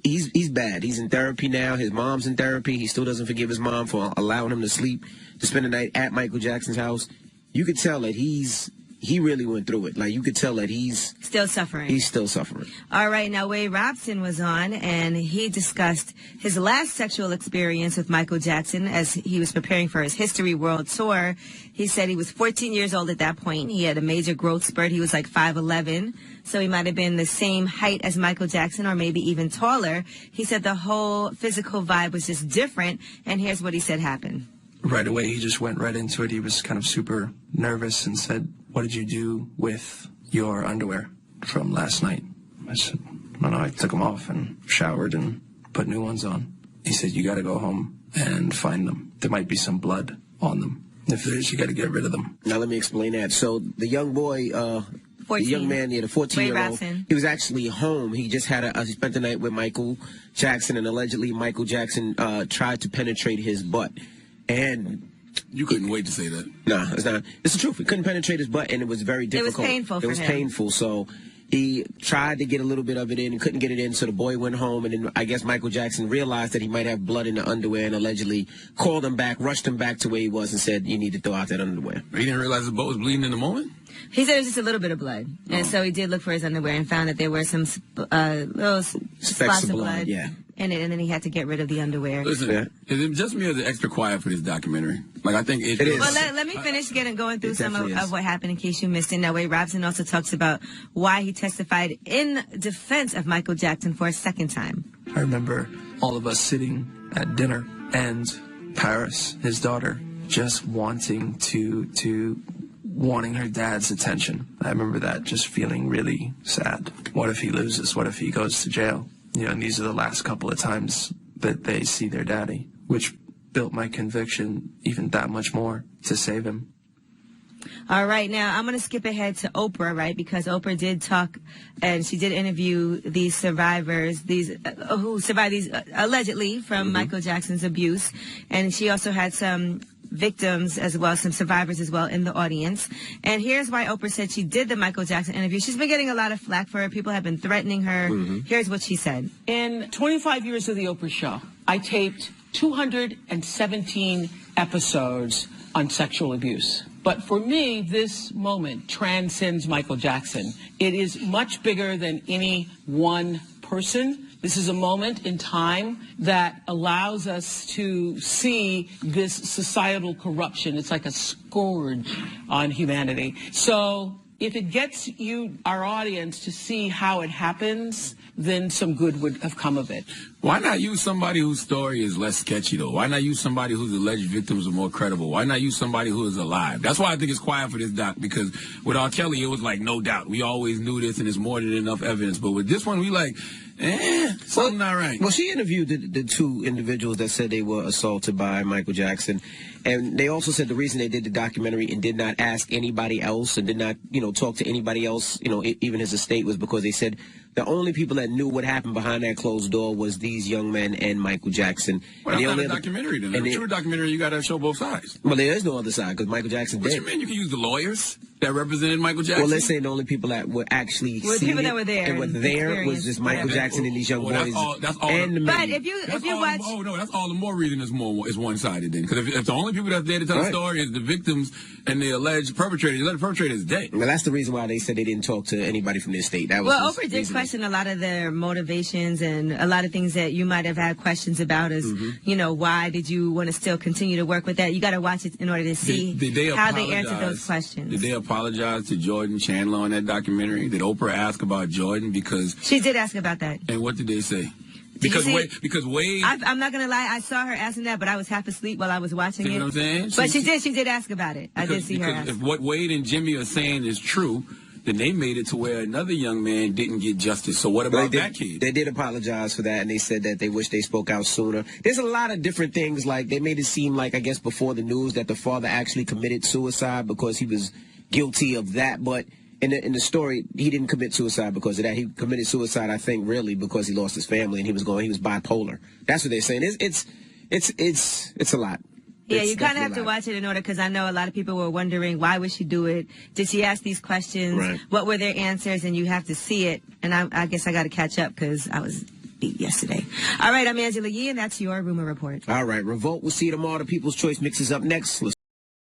he's bad. He's in therapy now. His mom's in therapy. He still doesn't forgive his mom for allowing him to spend the night at Michael Jackson's house. You could tell that he's he really went through it. Like, you could tell that he's still suffering. He's still suffering. All right, now Wade Robson was on, and he discussed his last sexual experience with Michael Jackson as he was preparing for his History World Tour. He said he was 14 years old at that point. He had a major growth spurt. He was like 5'11", so he might have been the same height as Michael Jackson or maybe even taller. He said the whole physical vibe was just different, and here's what he said happened. Right away, he just went right into it. He was kind of super nervous and said, "What did you do with your underwear from last night?" I said, "I don't know, I took them off and showered and put new ones on." He said, "You got to go home and find them. There might be some blood on them. If there is, you got to get rid of them." Now, let me explain that. So the young boy, the young man, the 14-year-old, he was actually home. He just he spent the night with Michael Jackson, and allegedly Michael Jackson tried to penetrate his butt. And you couldn't wait to say that. No, it's not. It's the truth. He couldn't penetrate his butt, and it was very difficult. It was painful for him. It was painful, so he tried to get a little bit of it in and couldn't get it in, so the boy went home, and then I guess Michael Jackson realized that he might have blood in the underwear and allegedly called him back, rushed him back to where he was and said, "You need to throw out that underwear." He didn't realize the boat was bleeding in the moment? He said it was just a little bit of blood. And so he did look for his underwear and found that there were some little spots of blood in it, and then he had to get rid of the underwear. Listen, is it just me or is it extra quiet for this documentary? Like, I think it is. Well, let me finish going through some of what happened in case you missed it. Now, Wade Robson also talks about why he testified in defense of Michael Jackson for a second time. I remember all of us sitting at dinner and Paris, his daughter, just wanting wanting her dad's attention. I remember that, just feeling really sad. What if he loses? What if he goes to jail? You know, and these are the last couple of times that they see their daddy, which built my conviction even that much more to save him. All right, now I'm going to skip ahead to Oprah, right? Because Oprah did talk, and she did interview these survivors, who survived these allegedly from Michael Jackson's abuse, and she also had some victims as well, some survivors as well in the audience. And here's why Oprah said she did the Michael Jackson interview. She's been getting a lot of flack for it. People have been threatening her. Here's what she said. In 25 years of the Oprah Show, I taped 217 episodes on sexual abuse. But for me, this moment transcends Michael Jackson. It is much bigger than any one person. This is a moment in time that allows us to see this societal corruption. It's like a scourge on humanity. So if it gets you, our audience, to see how it happens, then some good would have come of it. Why not use somebody whose story is less sketchy, though? Why not use somebody whose alleged victims are more credible? Why not use somebody who is alive? That's why I think it's quiet for this doc, because with R. Kelly, it was like, no doubt. We always knew this, and it's more than enough evidence. But with this one, we like, something not right. Well, she interviewed the two individuals that said they were assaulted by Michael Jackson. And they also said the reason they did the documentary and did not ask anybody else and did not, talk to anybody else, even his estate, was because they said the only people that knew what happened behind that closed door was these young men and Michael Jackson. Well, and that's not a documentary, then. In a true documentary, you got to show both sides. Well, there is no other side, because Michael Jackson did. What you mean? You can use the lawyers that represented Michael Jackson? Well, let's say the only people that were actually people that were there. And were there was just Michael Jackson and these young boys. That's all. And the men. But if you watch... Oh, no, that's all the more reason it's one-sided, then. Because if the only people that's there to tell the story is the victims and the alleged perpetrators, the perpetrator is dead. Well, that's the reason why they said they didn't talk to anybody from the estate. That was Oprah did question a lot of their motivations and a lot of things that you might have had questions about as, why did you want to still continue to work with that? You got to watch it in order to see how they answered those questions. Did they apologize to Jordan Chandler on that documentary? Did Oprah ask about Jordan? Because she did ask about that. And what did they say? Because Wade... I'm not going to lie, I saw her asking that, but I was half asleep while I was watching it. You know what I'm saying? But she did ask about it. I did see her ask. If what Wade and Jimmy are saying is true, then they made it to where another young man didn't get justice. So what about that kid? They did apologize for that, and they said that they wish they spoke out sooner. There's a lot of different things, like they made it seem like, I guess, before the news that the father actually committed suicide because he was guilty of that, but... In the story, he didn't commit suicide because of that. He committed suicide, I think, really because he lost his family and he was bipolar. That's what they're saying. It's a lot. Yeah, you kind of have to watch it in order, because I know a lot of people were wondering, why would she do it? Did she ask these questions? Right. What were their answers? And you have to see it. And I guess I got to catch up because I was beat yesterday. All right, I'm Angela Yee, and that's your Rumor Report. All right, Revolt. We'll see you tomorrow. The People's Choice mixes up next.